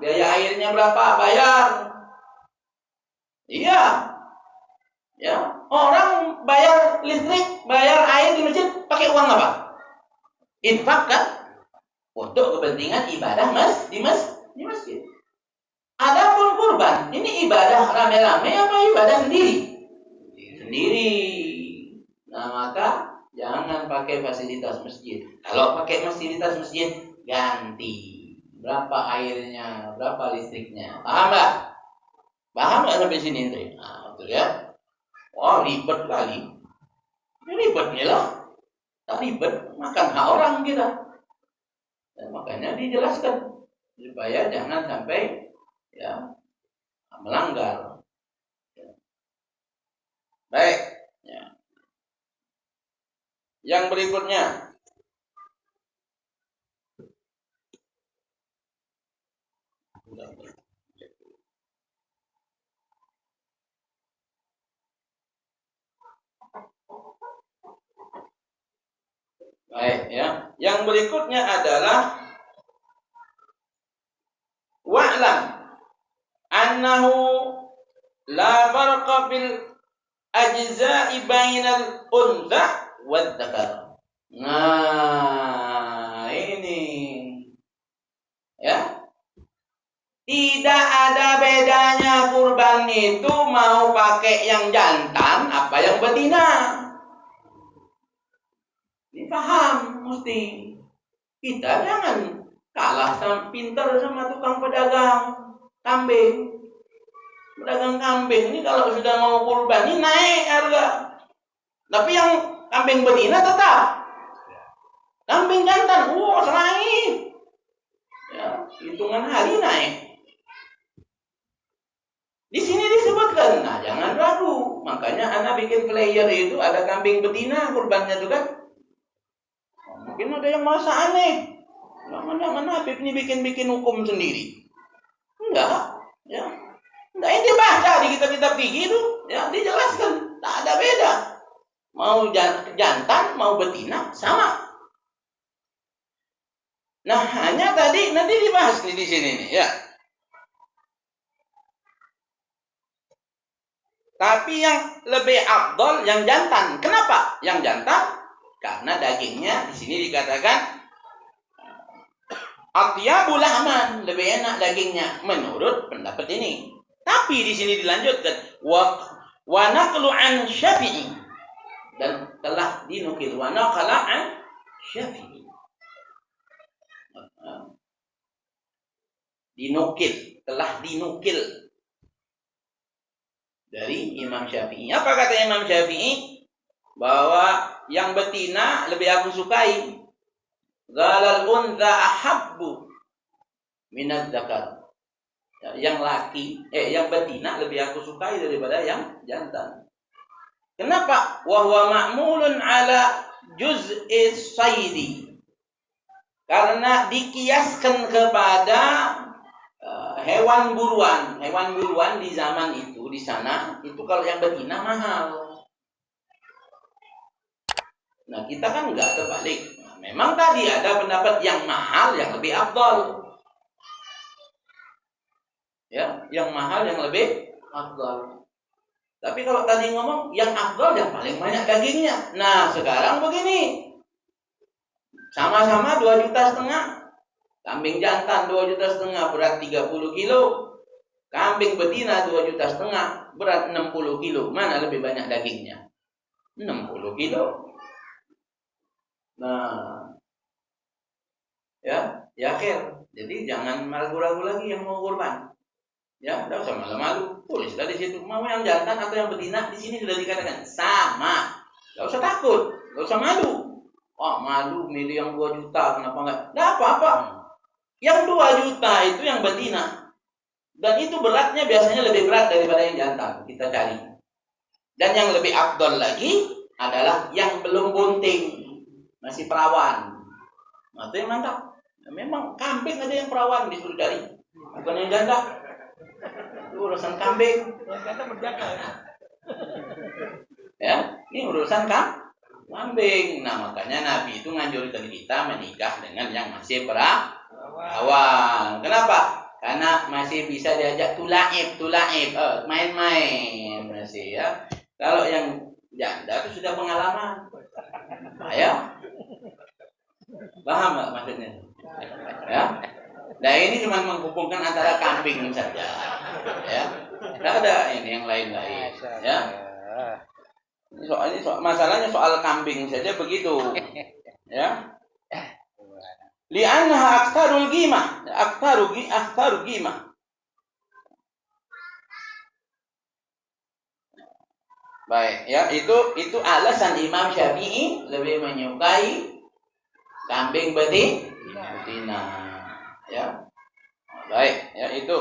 biaya airnya berapa, bayar. Iya, ya, orang bayar listrik, bayar air di masjid pakai uang apa? Infak kan? Untuk kepentingan ibadah di masjid. Adapun kurban, ini ibadah rame-rame apa ibadah sendiri? Sendiri. Nah, maka jangan pakai fasilitas masjid. Kalau pakai fasilitas masjid, ganti. Berapa airnya, berapa listriknya. Paham nggak? Paham nggak sampai sini? Nah, betul ya. Wah, ribet kali. Ini ribet nih lah. Tak ribet, makan hak orang kita. Dan makanya dijelaskan supaya jangan sampai, ya, melanggar. Baik. Ya. Yang berikutnya, baik, ya. Yang berikutnya adalah wa'lam annahu la farqa fil ajza'i bainal untha wad dzakar. Nah, ini, ya. Tidak ada bedanya kurban itu mau pakai yang jantan apa yang betina. Ini paham mesti. Kita jangan kalah pintar sama tukang pedagang kambing. Pedagang kambing ini kalau sudah mau kurban ini naik harga. Tapi yang kambing betina tetap. Kambing jantan, naik. Ya, hitungan hari naik. Di sini disebutkan, nah jangan ragu. Makanya anak bikin player itu ada kambing betina kurbannya juga. Mungkin ada yang merasa aneh. Mana Habib ini bikin hukum sendiri? Enggak, ya. Enggak, ini baca di kitab-kitab fikih itu, ya, dijelaskan, tak ada beda. Mau jantan, mau betina sama. Nah, hanya tadi nanti dibahas di sini nih, ya. Tapi yang lebih afdal yang jantan. Kenapa? Yang jantan karena dagingnya di sini dikatakan atyabul lahman, lebih enak dagingnya menurut pendapat ini. Tapi di sini dilanjutkan wa naqlu an Syafi'i, dan telah dinukil wa naqala an Syafi'i. Telah dinukil dari Imam Syafi'i. Apa kata Imam Syafi'i? Bahwa yang betina lebih aku sukai. Zalal untha ahabbu minaz zakar. Yang betina lebih aku sukai daripada yang jantan. Kenapa? Wa huwa ma'mulun ala juz'is saidi. Karena dikiaskan kepada hewan buruan. Hewan buruan di zaman itu, di sana, itu kalau yang betina mahal. Nah, kita kan enggak terbalik. Nah, memang tadi ada pendapat yang mahal yang lebih afdal. Ya, yang mahal yang lebih afdal. Tapi kalau tadi ngomong yang afdal yang paling banyak dagingnya. Nah, sekarang begini. Sama-sama 2,5 juta. Kambing jantan 2,5 juta berat 30 kilo. Kambing betina 2,5 juta berat 60 kilo. Mana lebih banyak dagingnya? 60 kilo. Nah, ya akhir. Jadi jangan ragu-ragu lagi yang mau kurban. Ya, tidak usah malu-malu. Tulislah di situ. Mau yang jantan atau yang betina, di sini sudah dikatakan sama. Tidak usah takut, tidak usah malu. Oh, malu milih yang 2 juta, kenapa enggak? Tidak apa-apa. Yang 2 juta itu yang betina. Dan itu beratnya biasanya lebih berat daripada yang jantan. Kita cari. Dan yang lebih afdol lagi adalah yang belum bunting. Masih perawan. Nah, itu yang mantap. Nah, memang kambing ada yang perawan disuruh cari. Bukan yang janda. Itu urusan kambing. Ya, ini urusan kambing. Nah, makanya Nabi itu nganjurkan kita menikah dengan yang masih perawan. Kenapa? Karena masih bisa diajak tulaib, main-main masih ya. Kalau yang janda itu sudah pengalaman. Ya. Paham nggak maksudnya? Ya. Nah, ini cuma menghubungkan antara kambing saja. Ya. Tidak ada ini yang lain-lain. Ya. Masalahnya soal kambing saja begitu. Ya. Li'annaha aktsarul qimah, aktsaru qimah. Baik, ya itu alasan Imam Syafi'i lebih menyukai kambing betina. Ya. Baik, ya itu.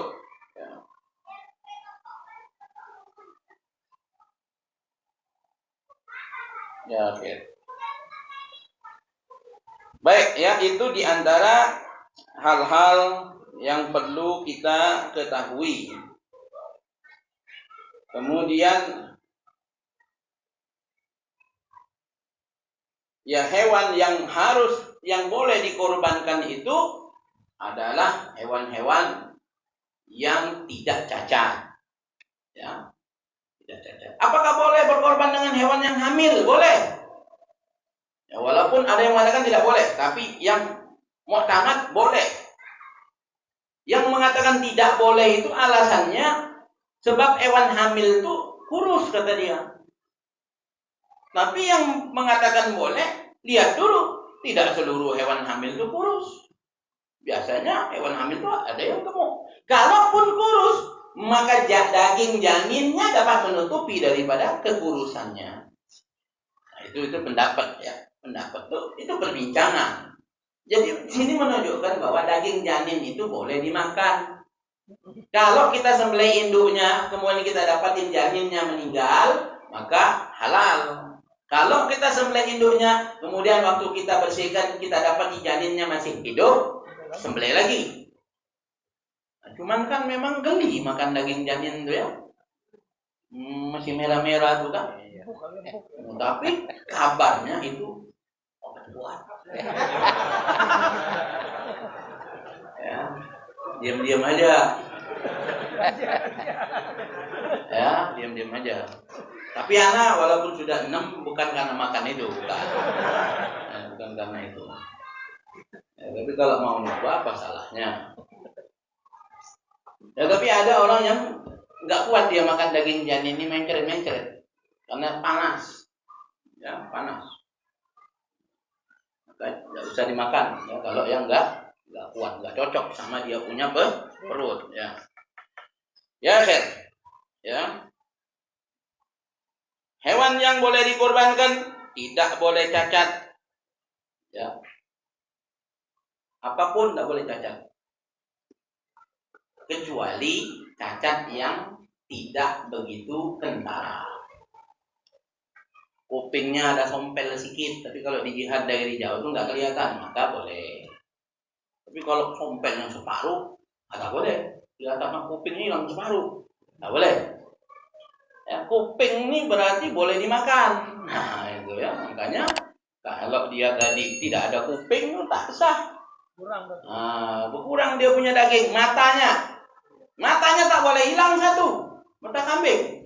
Ya, oke. Baik, ya itu diantara hal-hal yang perlu kita ketahui. Kemudian ya hewan yang boleh dikorbankan itu adalah hewan-hewan yang tidak cacat. Ya, tidak cacat. Apakah boleh berkorban dengan hewan yang hamil? Boleh. Ya, walaupun ada yang mengatakan tidak boleh, tapi yang mu'tamad boleh. Yang mengatakan tidak boleh itu alasannya sebab hewan hamil itu kurus kata dia. Tapi yang mengatakan boleh, lihat dulu, tidak seluruh hewan hamil itu kurus. Biasanya hewan hamil itu ada yang gemuk. Kalaupun kurus, maka daging janinnya dapat menutupi daripada kekurusannya. Nah, itu pendapat ya. Pendapat itu perbincangan. Jadi sini menunjukkan bahwa daging janin itu boleh dimakan. Kalau kita sembelih induknya, kemudian kita dapatin janinnya meninggal, maka halal. Kalau kita sembelih induknya, kemudian waktu kita bersihkan kita dapat janinnya masih hidup, sembelih lagi. Nah, cuman kan memang geli makan daging janin itu ya. Masih merah-merah tuh kan. Tapi kabarnya itu obat kuat. Ya, diam-diam aja. Ya, diam-diam aja. Tapi anak walaupun sudah 6 bukan karena makan itu, bukan. Ya, bukan karena itu. Ya, tapi kalau mau nyoba apa salahnya? Ya, tapi ada orang yang nggak kuat dia makan daging janin ini mencret-mencret karena panas. Ya, panas. Maka nggak usah dimakan. Ya, kalau yang nggak kuat, nggak cocok sama dia punya perut. Ya, ya, Sir. Ya. Hewan yang boleh dikorbankan tidak boleh cacat. Ya. Apapun tidak boleh cacat. Kecuali cacat yang tidak begitu kentara. Kupingnya ada sompel sedikit, tapi kalau dilihat dari jauh itu nggak kelihatan, maka boleh. Tapi kalau sompel yang separuh, nggak boleh. Kelihatan kupingnya hilang separuh, nggak boleh. Ya, kuping ini berarti boleh dimakan. Nah, itu ya, makanya Kalau dia tadi tidak ada kuping, tak sah. Berkurang dia punya daging. Matanya tak boleh hilang satu. Mata kambing.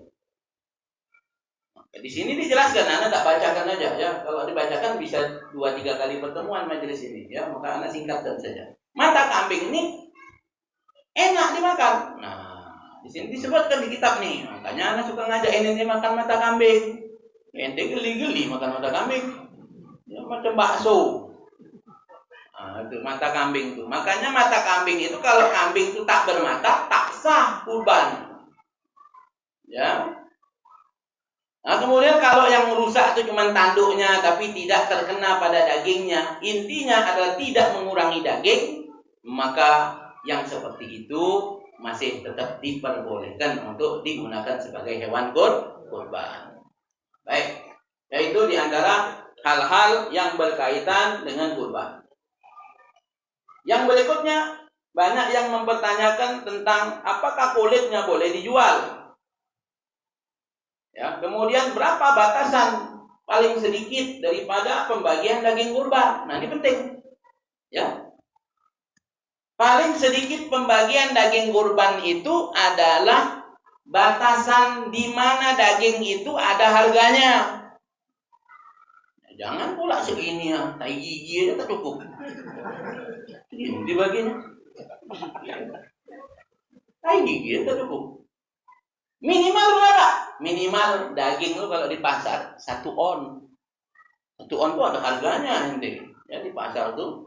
Di sini dijelaskan, Anda tak bacakan aja ya. Kalau dibacakan bisa 2-3 kali pertemuan majelis ini ya. Maka Anda singkatkan saja. Mata kambing ini enak dimakan. Nah, di sini disebutkan di kitab nih. Makanya Anda suka ngajak ini makan mata kambing. Ente geli-geli makan mata kambing. Ya, macam bakso. Itu mata kambing itu. Makanya mata kambing itu kalau kambing itu tak bermata, tak sah kurban. Ya. Nah, kemudian kalau yang merusak itu cuma tanduknya tapi tidak terkena pada dagingnya, intinya adalah tidak mengurangi daging, maka yang seperti itu masih tetap diperbolehkan untuk digunakan sebagai hewan kurban. Baik, yaitu di antara hal-hal yang berkaitan dengan kurban. Yang berikutnya, banyak yang mempertanyakan tentang apakah kulitnya boleh dijual. Ya, kemudian berapa batasan paling sedikit daripada pembagian daging kurban? Nah, ini penting. Ya. Paling sedikit pembagian daging kurban itu adalah batasan di mana daging itu ada harganya. Jangan pula segini ya, tai gigi aja tak cukup. Ini dibaginya. Tai gigi aja tak cukup. Minimal berapa? Minimal daging lu kalau di pasar 1 on. 1 on tuh ada harganya nanti. Ya di pasar tuh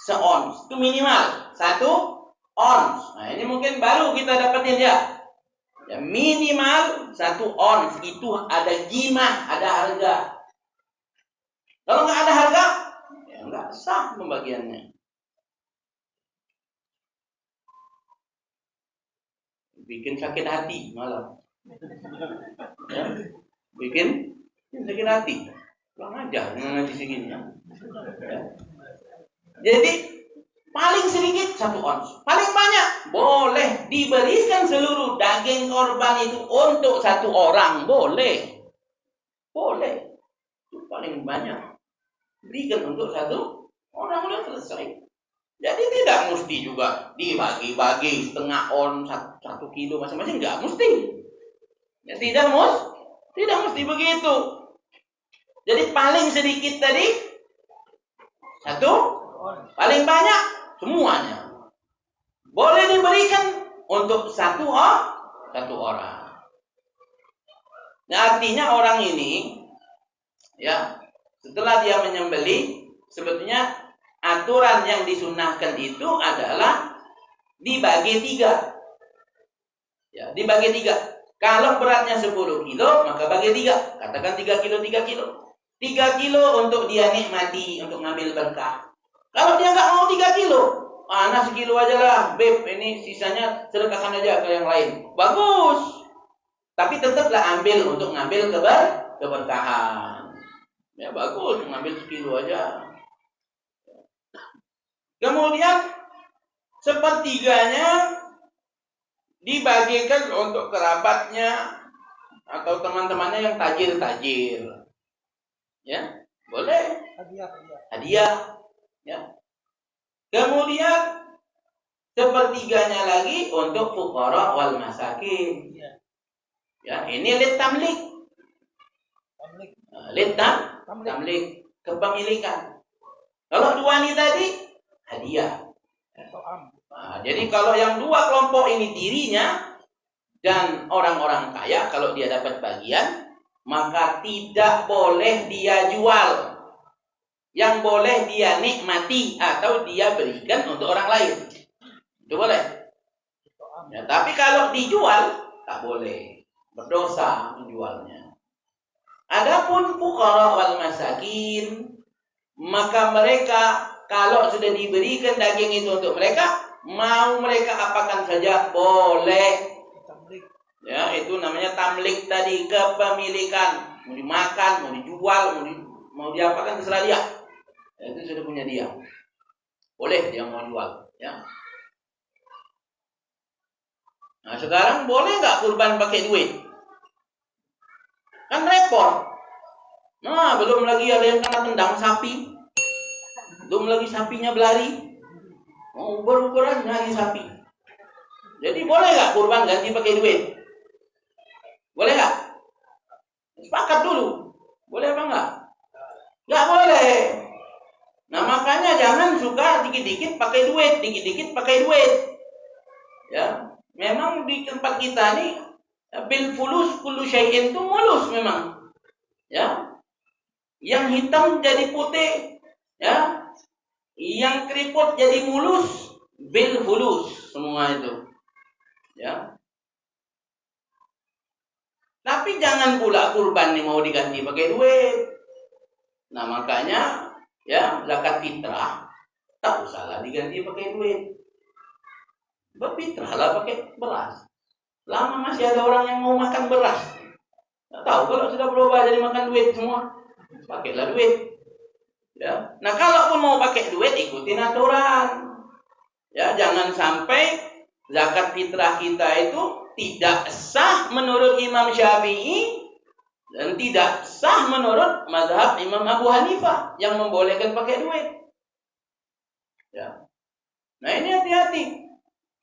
se-ons itu minimal 1 ons. Nah, ini mungkin baru kita dapetin ya. Ya minimal 1 ons itu ada qimah, ada harga. Kalau nggak ada harga, ya nggak sah pembagiannya. Bikin sakit hati malah. Ya, bikin sakit hati. Kurang ajar ngaji segini ya. Jadi paling sedikit 1 ons, paling banyak boleh diberikan seluruh daging korban itu untuk 1 orang, boleh. Boleh. Itu paling banyak. Berikan untuk 1 orang, udah selesai. Jadi tidak mesti juga dibagi-bagi setengah on 1 kilo masing-masing, nggak mesti. Ya, tidak mesti begitu. Jadi paling sedikit tadi 1, paling banyak semuanya. Boleh diberikan untuk 1 orang. Nah, artinya orang ini ya setelah dia menyembelih sebetulnya aturan yang disunahkan itu adalah dibagi 3. Ya, dibagi 3. Kalau beratnya 10 kilo, maka bagi 3. Katakan 3 kilo, 3 kilo. 3 kilo untuk dia nikmati, untuk ngambil berkah. Kalau dia nggak mau 3 kilo, nah sekilo aja lah, Beb, ini sisanya sedekahkan aja ke yang lain. Bagus. Tapi tetaplah ambil untuk ngambil keberkahan. Ya bagus, ngambil sekilo aja. Kemudian sepertiganya dibagikan untuk kerabatnya atau teman-temannya yang tajir-tajir. Ya, boleh. Hadiah. Ya. Kemudian sepertiganya lagi untuk fuqara wal masakin. Ya, ini litamlik. Tamlik kepemilikan. Kalau 2 ini tadi hadiah. Nah, jadi kalau yang 2 kelompok ini dirinya dan orang-orang kaya, kalau dia dapat bagian, maka tidak boleh dia jual. Yang boleh dia nikmati atau dia berikan untuk orang lain. Itu boleh. Ya, tapi kalau dijual, tak boleh. Berdosa menjualnya. Adapun fuqara wal masakin, maka mereka kalau sudah diberikan daging itu untuk mereka, mau mereka apakan saja boleh. Ya, itu namanya tamlik tadi, kepemilikan. Mau dimakan, mau dijual, mau diapakan terserah dia. Ya, itu sudah punya dia. Boleh dia mau jual. Ya. Nah, sekarang boleh nggak kurban pakai duit? Kan repot. Nah, belum lagi ada yang kena tendang sapi. Belum lagi sapinya berlari. Mau uber-uberan nyari sapi. Jadi boleh nggak kurban ganti pakai duit? Boleh nggak? Sepakat dulu. Boleh apa enggak? Nggak boleh. Nah, makanya jangan suka dikit-dikit pakai duit, dikit-dikit pakai duit. Ya, memang di tempat kita nih bil fulus kullu syai'in itu mulus memang. Ya. Yang hitam jadi putih, ya. Yang keriput jadi mulus, bil fulus semua itu. Ya. Tapi jangan pula kurban nih mau diganti pakai duit. Nah, makanya ya zakat fitrah tak usahlah diganti pakai duit. Berfitrahlah pakai beras. Lama masih ada orang yang mau makan beras. Tak tahu kalau sudah berubah jadi makan duit semua. Pakailah duit. Ya. Nah, kalaupun mau pakai duit ikutin aturan. Ya, jangan sampai zakat fitrah kita itu tidak sah menurut Imam Syafi'i dan tidak sah menurut mazhab Imam Abu Hanifah yang membolehkan pakai duit. Ya. Nah, ini hati-hati.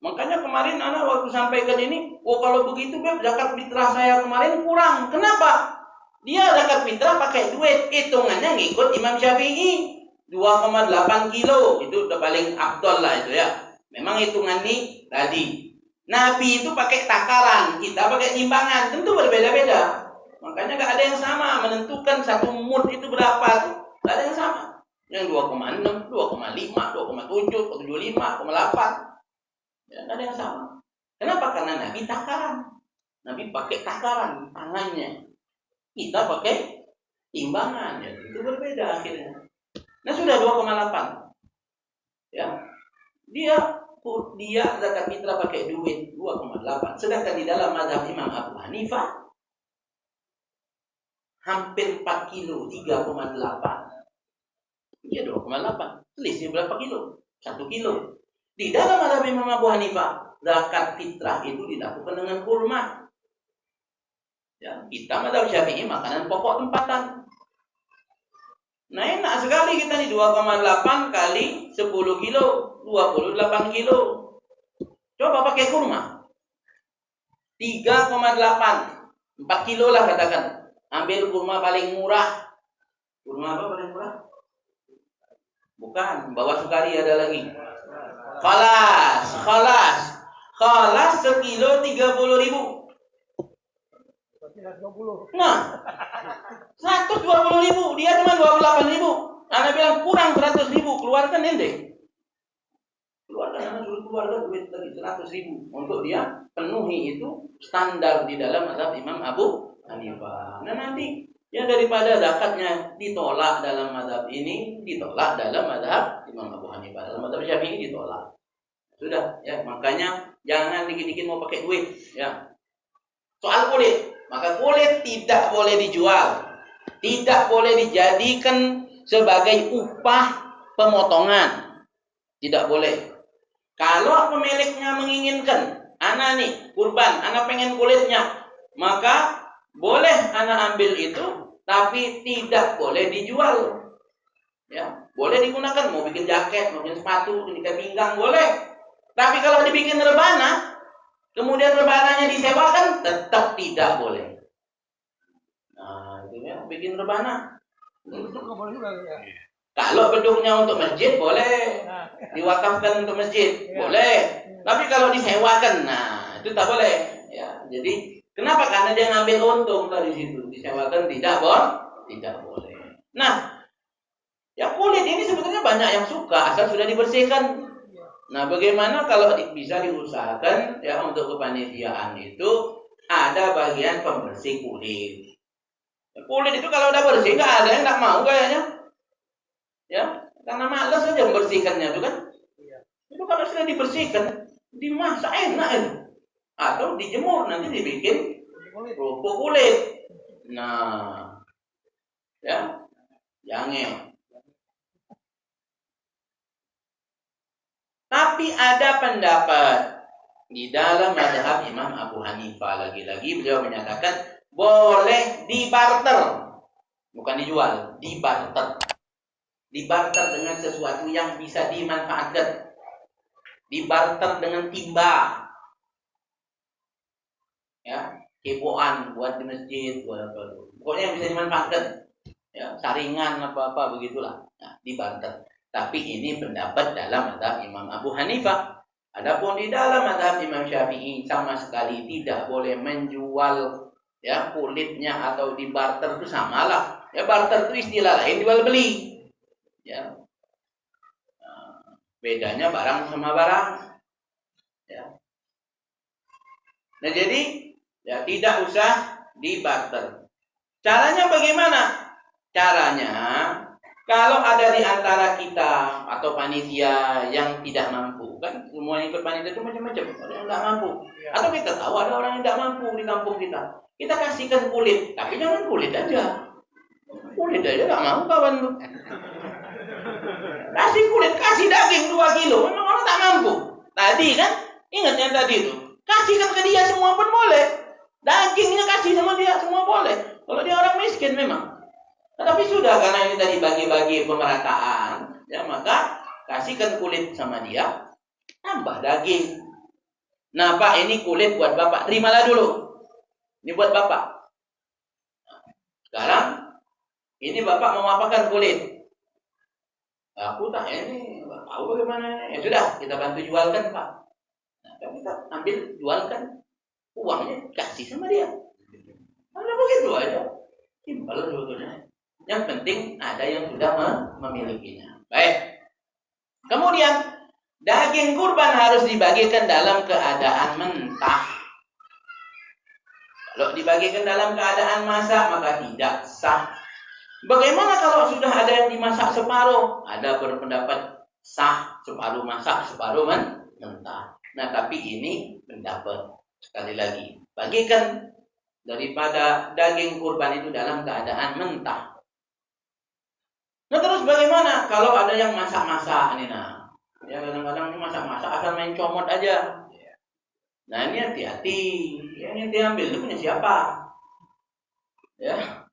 Makanya kemarin anak waktu sampaikan ini, kalau begitu Beb, zakat fitrah saya kemarin kurang. Kenapa? Dia zakat fitrah pakai duit, hitungannya ngikut Imam Syafi'i 2,8 kilo, itu udah paling afdol lah itu ya. Memang hitungan nih tadi. Nabi itu pakai takaran, kita pakai timbangan, tentu berbeda-beda. Makanya gak ada yang sama menentukan satu mud itu berapa tuh, gak ada yang sama. Yang 2,6, 2,5, 2,7, 2,75, 2,8. Ya, gak ada yang sama. Kenapa? Karena Nabi takaran. Nabi pakai takaran tangannya. Kita pakai timbangan, ya itu berbeda akhirnya. Nah, sudah 2,8. Ya. Dia zakat fitrah pakai duit 2,8. Sedangkan di dalam mazhab Imam Abu Hanifah hampir 4 kilo, 3,8. Dia 2,8. Selisih berapa kilo? 1 kilo. Di dalam mazhab Imam Abu Hanifah, zakat fitrah itu dilakukan dengan kurma. Ya, kita mazhab Syafi'i makanan pokok tempatan. Nah, enak sekali kita nih 2,8 kali 10 kilo, 28 kilo. Coba pakai kurma. 3,8. 4 kilo lah katakan. Ambil kurma paling murah. Kurma apa paling murah? Bukan, bawah sukari ada lagi. Khalas sekilo 30.000. Nah, 120.000, dia cuma 28.000. Anda bilang kurang 100.000, keluarkan ente. Keluarkan, Anda suruh keluarkan duit lagi 100.000 untuk dia penuhi itu standar di dalam mazhab Imam Abu Hanifah. Nah, nanti ya daripada zakatnya ditolak dalam mazhab ini, ditolak dalam mazhab Imam Abu Hanifah, dalam mazhab Syafi'i ditolak. Sudah, ya makanya jangan dikit-dikit mau pakai duit, ya. Soal kulit, maka kulit tidak boleh dijual, tidak boleh dijadikan sebagai upah pemotongan, tidak boleh. Kalau pemiliknya menginginkan, anak nih kurban, anak pengen kulitnya, maka boleh anak ambil itu, tapi tidak boleh dijual. Ya, boleh digunakan, mau bikin jaket, mau bikin sepatu, ikat pinggang boleh. Tapi kalau dibikin rebana, kemudian rebananya disewakan, tetap tidak boleh. Nah, itu ya, bikin rebana. Kalau beduknya untuk masjid boleh, diwakafkan untuk masjid boleh. Tapi kalau disewakan, nah itu tak boleh. Ya, jadi kenapa? Karena dia ngambil untung dari situ. Disewakan tidak boleh. Nah, ya kulit ini sebetulnya banyak yang suka asal sudah dibersihkan. Nah, bagaimana kalau bisa diusahakan ya untuk kepanitiaan itu ada bagian pembersih kulit. Kulit itu kalau udah bersih nggak ada yang nggak mau kayaknya. Ya, karena malas saja membersihkannya itu kan. Itu kalau sudah dibersihkan, dimasak enak itu. Atau dijemur nanti dibikin kerupuk kulit. Nah, ya, jangan. Tapi ada pendapat di dalam mazhab Imam Abu Hanifah, lagi-lagi beliau menyatakan boleh dibarter. Bukan dijual, dibarter. Dibarter dengan sesuatu yang bisa dimanfaatkan. Dibarter dengan timba. Ya, keboan buat di masjid, buat apa. Pokoknya yang bisa dimanfaatkan. Ya, saringan apa-apa begitulah. Nah, dibarter. Tapi ini pendapat dalam mazhab Imam Abu Hanifah. Adapun di dalam mazhab Imam Syafi'i sama sekali tidak boleh menjual ya kulitnya atau dibarter, itu samalah. Ya, barter itu istilah lain jual beli. Ya. Bedanya barang sama barang. Ya. Nah, jadi ya tidak usah dibarter. Caranya bagaimana? Caranya kalau ada di antara kita atau panitia yang tidak mampu, kan semua yang ikut panitia itu macam-macam, ada yang tidak mampu. Atau kita tahu ada orang yang tidak mampu di kampung kita. Kita kasihkan kulit, tapi jangan kulit aja. Kulit aja tidak mau kawan lu. Kasih kulit, kasih daging 2 kilo, memang orang tak mampu. Tadi kan, ingat yang tadi itu. Kasihkan ke dia semua pun boleh. Dagingnya kasih sama dia semua boleh. Kalau dia orang miskin memang. Tetapi sudah, karena ini tadi bagi-bagi pemerataan, ya maka kasihkan kulit sama dia, tambah daging. Nah Pak, ini kulit buat Bapak, terimalah dulu. Ini buat Bapak. Sekarang, ini Bapak mau apakan kulit? Aku tak ini, nggak tahu bagaimana. Ya sudah, kita bantu jualkan Pak. Nah, kita ambil, jualkan. Uangnya kasih sama dia. Ada begitu aja. Simpel sebetulnya. Yang penting ada yang sudah memilikinya. Baik. Kemudian daging kurban harus dibagikan dalam keadaan mentah. Kalau dibagikan dalam keadaan masak maka tidak sah. Bagaimana kalau sudah ada yang dimasak separuh? Ada berpendapat sah, separuh masak, separuh mentah. Nah, tapi ini pendapat. Sekali lagi, bagikan daripada daging kurban itu dalam keadaan mentah. Nah terus bagaimana kalau ada yang masak-masak nih, nah ya kadang-kadang masak-masak asal main comot aja. Nah ini hati-hati, yang ini diambil itu punya siapa? Ya,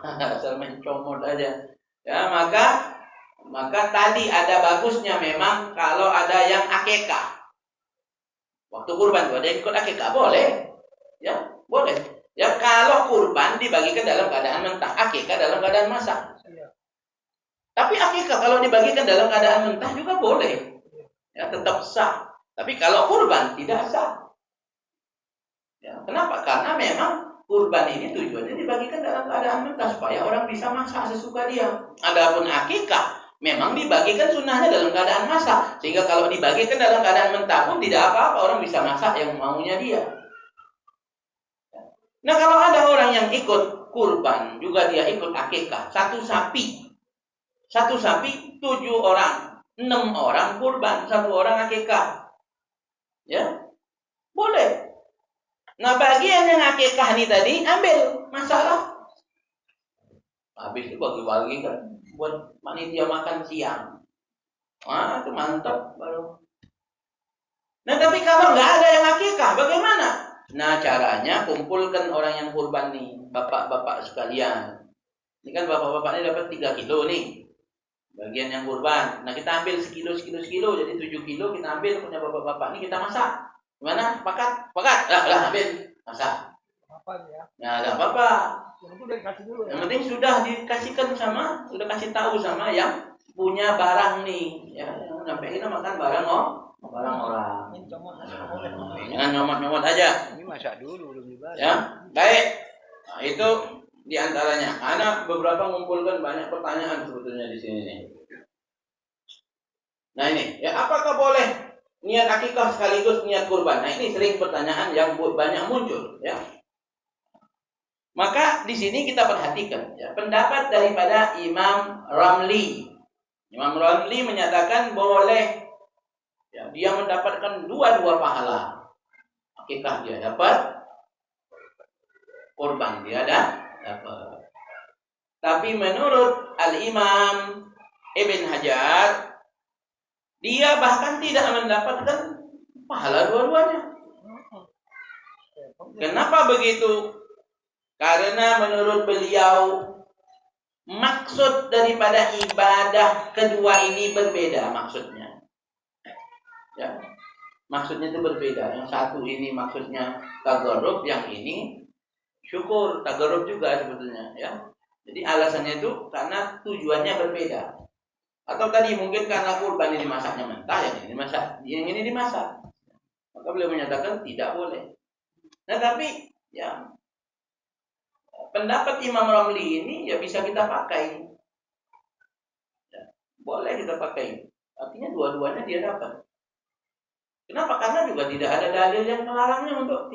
asal main comot aja. Ya maka tadi ada bagusnya memang kalau ada yang akikah. Waktu kurban tuh ada yang ikut akikah boleh, ya boleh. Ya kalau kurban dibagikan dalam keadaan mentah, akikah dalam keadaan masak. Tapi akikah kalau dibagikan dalam keadaan mentah juga boleh. Ya, tetap sah. Tapi kalau kurban tidak sah. Ya, kenapa? Karena memang kurban ini tujuannya dibagikan dalam keadaan mentah supaya orang bisa masak sesuka dia. Adapun akikah memang dibagikan sunnahnya dalam keadaan masak. Sehingga kalau dibagikan dalam keadaan mentah pun tidak apa-apa, orang bisa masak yang maunya dia. Nah, kalau ada orang yang ikut kurban juga dia ikut akikah, satu sapi 7 orang, 6 orang kurban, 1 orang akikah. Ya, boleh. Nah, bagian yang akikah ini tadi ambil, masalah. Habis itu bagi-bagi kan buat panitia makan siang. Wah, itu mantap baru. Nah, tapi kalau nggak ada yang akikah, bagaimana? Nah, caranya kumpulkan orang yang kurban nih, bapak-bapak sekalian. Ini kan bapak-bapak ini dapat 3 kilo nih. Bagian yang kurban. Nah, kita ambil sekilo, jadi 7 kilo kita ambil punya bapak-bapak ini kita masak. Gimana? Pakat? Lah, ambil, masak. Apa ya? Nah, enggak apa-apa. Yang penting sudah dikasihkan sudah kasih tahu sama yang punya barang nih. Ya, sampai kita makan barang orang. Jangan nyomot-nyomot aja. Ini masak dulu belum dibayar. Ya, baik. Nah, itu di antaranya, anak beberapa mengumpulkan banyak pertanyaan sebetulnya di sini nih. Nah ini, ya apakah boleh niat akikah sekaligus niat kurban? Nah ini sering pertanyaan yang banyak muncul, ya. Maka di sini kita perhatikan, ya, pendapat daripada Imam Ramli. Imam Ramli menyatakan boleh, ya, dia mendapatkan dua pahala. Akikah dia dapat, kurban dia dapat. Tapi menurut Al-Imam Ibn Hajar, dia bahkan tidak mendapatkan pahala dua-duanya. Kenapa begitu? Karena menurut beliau maksud daripada ibadah kedua ini berbeda maksudnya. Ya. Maksudnya itu berbeda. Yang satu ini maksudnya tagarrub, yang ini syukur. Tagarrub juga sebetulnya, ya. Jadi alasannya itu karena tujuannya berbeda. Atau tadi mungkin karena kurban ini masaknya mentah, yang ini dimasak. Maka beliau menyatakan tidak boleh. Nah, tapi ya pendapat Imam Ramli ini ya bisa kita pakai. Ya, boleh kita pakai. Artinya dua-duanya dia dapat. Kenapa? Karena juga tidak ada dalil yang melarangnya untuk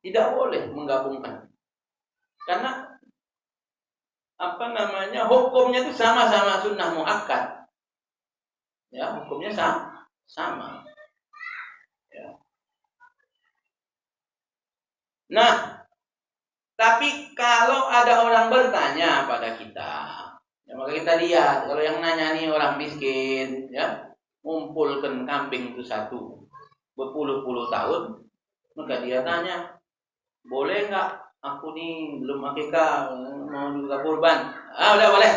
tidak boleh menggabungkan. Karena hukumnya itu sama-sama sunnah muakkad. Ya, hukumnya sama. Ya. Nah, tapi kalau ada orang bertanya pada kita, ya maka kita lihat kalau yang nanya nih orang miskin, ya, ngumpulkan kambing itu satu berpuluh-puluh tahun, maka dia tanya, boleh nggak? Aku nih belum akikah, mau juga kurban. Udah boleh.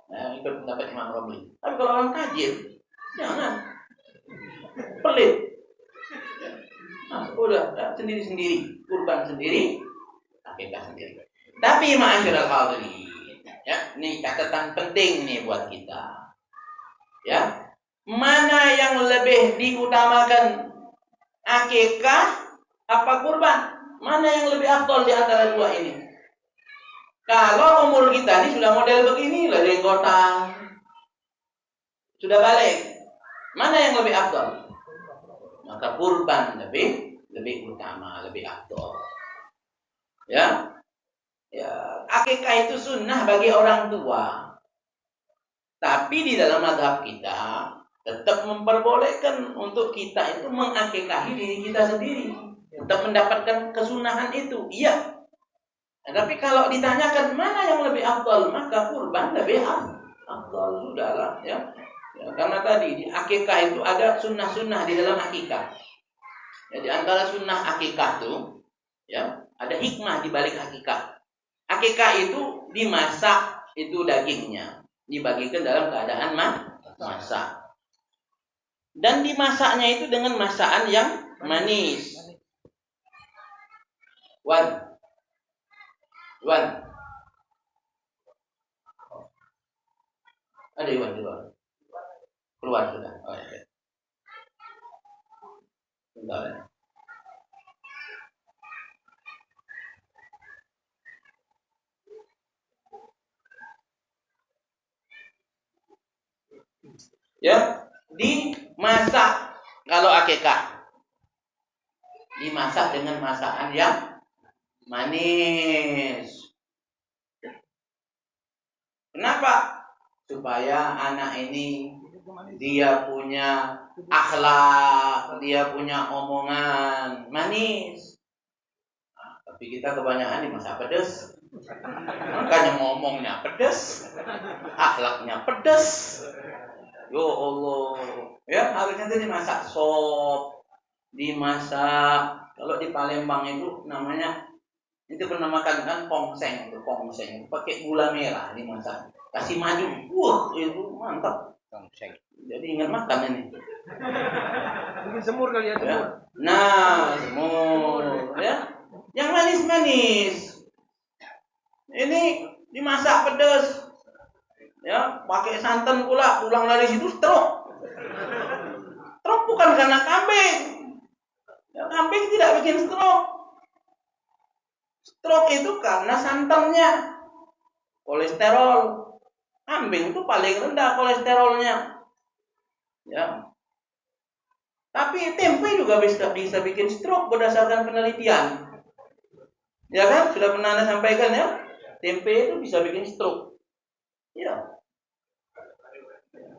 Nah, ikut pendapat Imam Ramli. Tapi kalau orang tajir, jangan. Pelit. Nah, udah sendiri-sendiri, kurban sendiri, akikah sendiri. Tapi ma'asyiral hadirin, ya, ini catatan penting nih buat kita. Ya. Mana yang lebih diutamakan? Akikah apa kurban? Mana yang lebih afdal di antara dua ini? Kalau umur kita ini sudah model begini, jenggotan, sudah balik, mana yang lebih afdal? Maka kurban lebih utama, lebih afdal. Ya, akikah itu sunnah bagi orang tua. Tapi di dalam mazhab kita tetap memperbolehkan untuk kita itu mengakikahi diri kita sendiri. Tetap mendapatkan kesunahan itu, iya. Nah, tapi kalau ditanyakan mana yang lebih afdal, maka kurban lebih afdal, sudahlah, ya. Karena tadi di akikah itu ada sunnah-sunnah di dalam akikah. Ya, di antara sunnah akikah itu, ya, ada hikmah di balik akikah. Akikah itu dimasak, itu dagingnya dibagikan dalam keadaan masak. Dan dimasaknya itu dengan masakan yang manis. Wan. Ada Iwan di luar. Keluar sudah. Oh, ya. Bentar ya. Ya, dimasak kalau akikah. Dimasak dengan masakan yang manis. Kenapa? Supaya anak ini dia punya akhlak, dia punya omongan manis. Nah, tapi kita kebanyakan dimasak pedas. Makanya ngomongnya pedas, akhlaknya pedas. Ya Allah, ya harusnya itu dimasak sop, dimasak. Kalau di Palembang itu namanya, itu pernah makan kan pongseng, pakai gula merah dimasak, kasih madu, itu mantap. Pongseng. Jadi ingat makan ini. Mungkin semur kali ya, semur. Ya. Nah, semur, ya, yang manis-manis. Ini dimasak pedas. Ya, pakai santan pula, pulang dari situ stroke. Stroke bukan karena kambing. Ya, kambing tidak bikin stroke. Stroke itu karena santannya. Kolesterol. Kambing itu paling rendah kolesterolnya. Ya. Tapi tempe juga bisa bikin stroke berdasarkan penelitian. Ya kan? Sudah pernah Anda sampaikan ya? Tempe itu bisa bikin stroke. Ya.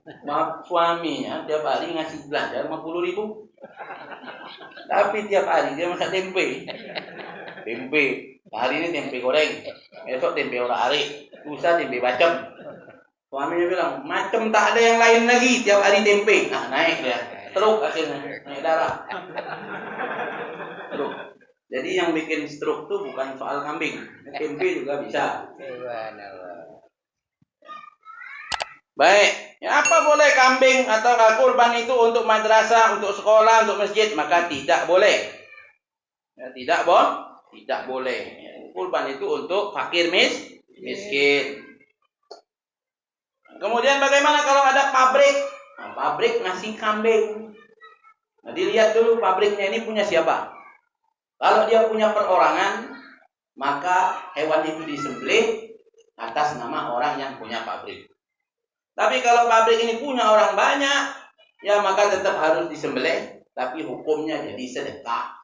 Maaf suaminya tiap hari ngasih belanja 50.000. Tapi tiap hari dia masak tempe. Hari ini tempe goreng, besok tempe orak-arik, lusa tempe bacem. Suaminya bilang, macem tak ada yang lain lagi, tiap hari tempe. Nah, naik dia. Stroke akhirnya, naik darah. Stroke. Jadi yang bikin stroke tuh bukan soal kambing, tempe juga bisa. Baik, ya, apa boleh kambing atau kurban itu untuk madrasah, untuk sekolah, untuk masjid? Maka tidak boleh. Ya, tidak boleh. Ya, kurban itu untuk fakir miskin. Kemudian bagaimana kalau ada pabrik? Nah, pabrik ngasih kambing. Nah, dilihat dulu pabriknya ini punya siapa. Kalau dia punya perorangan, maka hewan itu disembelih atas nama orang yang punya pabrik. Tapi kalau pabrik ini punya orang banyak, ya maka tetap harus disembelih, tapi hukumnya jadi sedekah.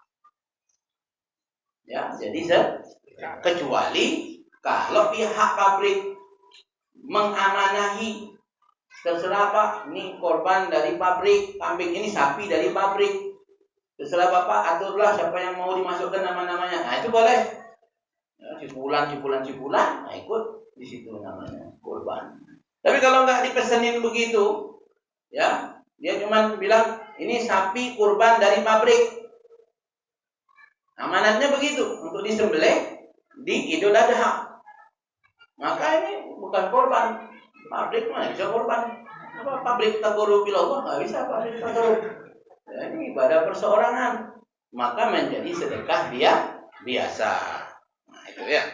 Ya, jadi kecuali kalau pihak pabrik mengamanahi, terserah Pak, ini korban dari pabrik, kambing ini sapi dari pabrik. Terserah Bapak, aturlah siapa yang mau dimasukkan nama-namanya. Nah, itu boleh. Ya, cipulan, nah ikut di situ namanya korban. Tapi kalau nggak dipesenin begitu, ya dia cuma bilang ini sapi kurban dari pabrik. Amanatnya begitu untuk disembelih di Idul Adha. Maka ini bukan korban. Pabrik mana bisa korban? Apa pabrik takorup ilallah nggak bisa pabrik takorup. Ya, ini ibadah perseorangan. Maka menjadi sedekah dia biasa. Nah itu ya.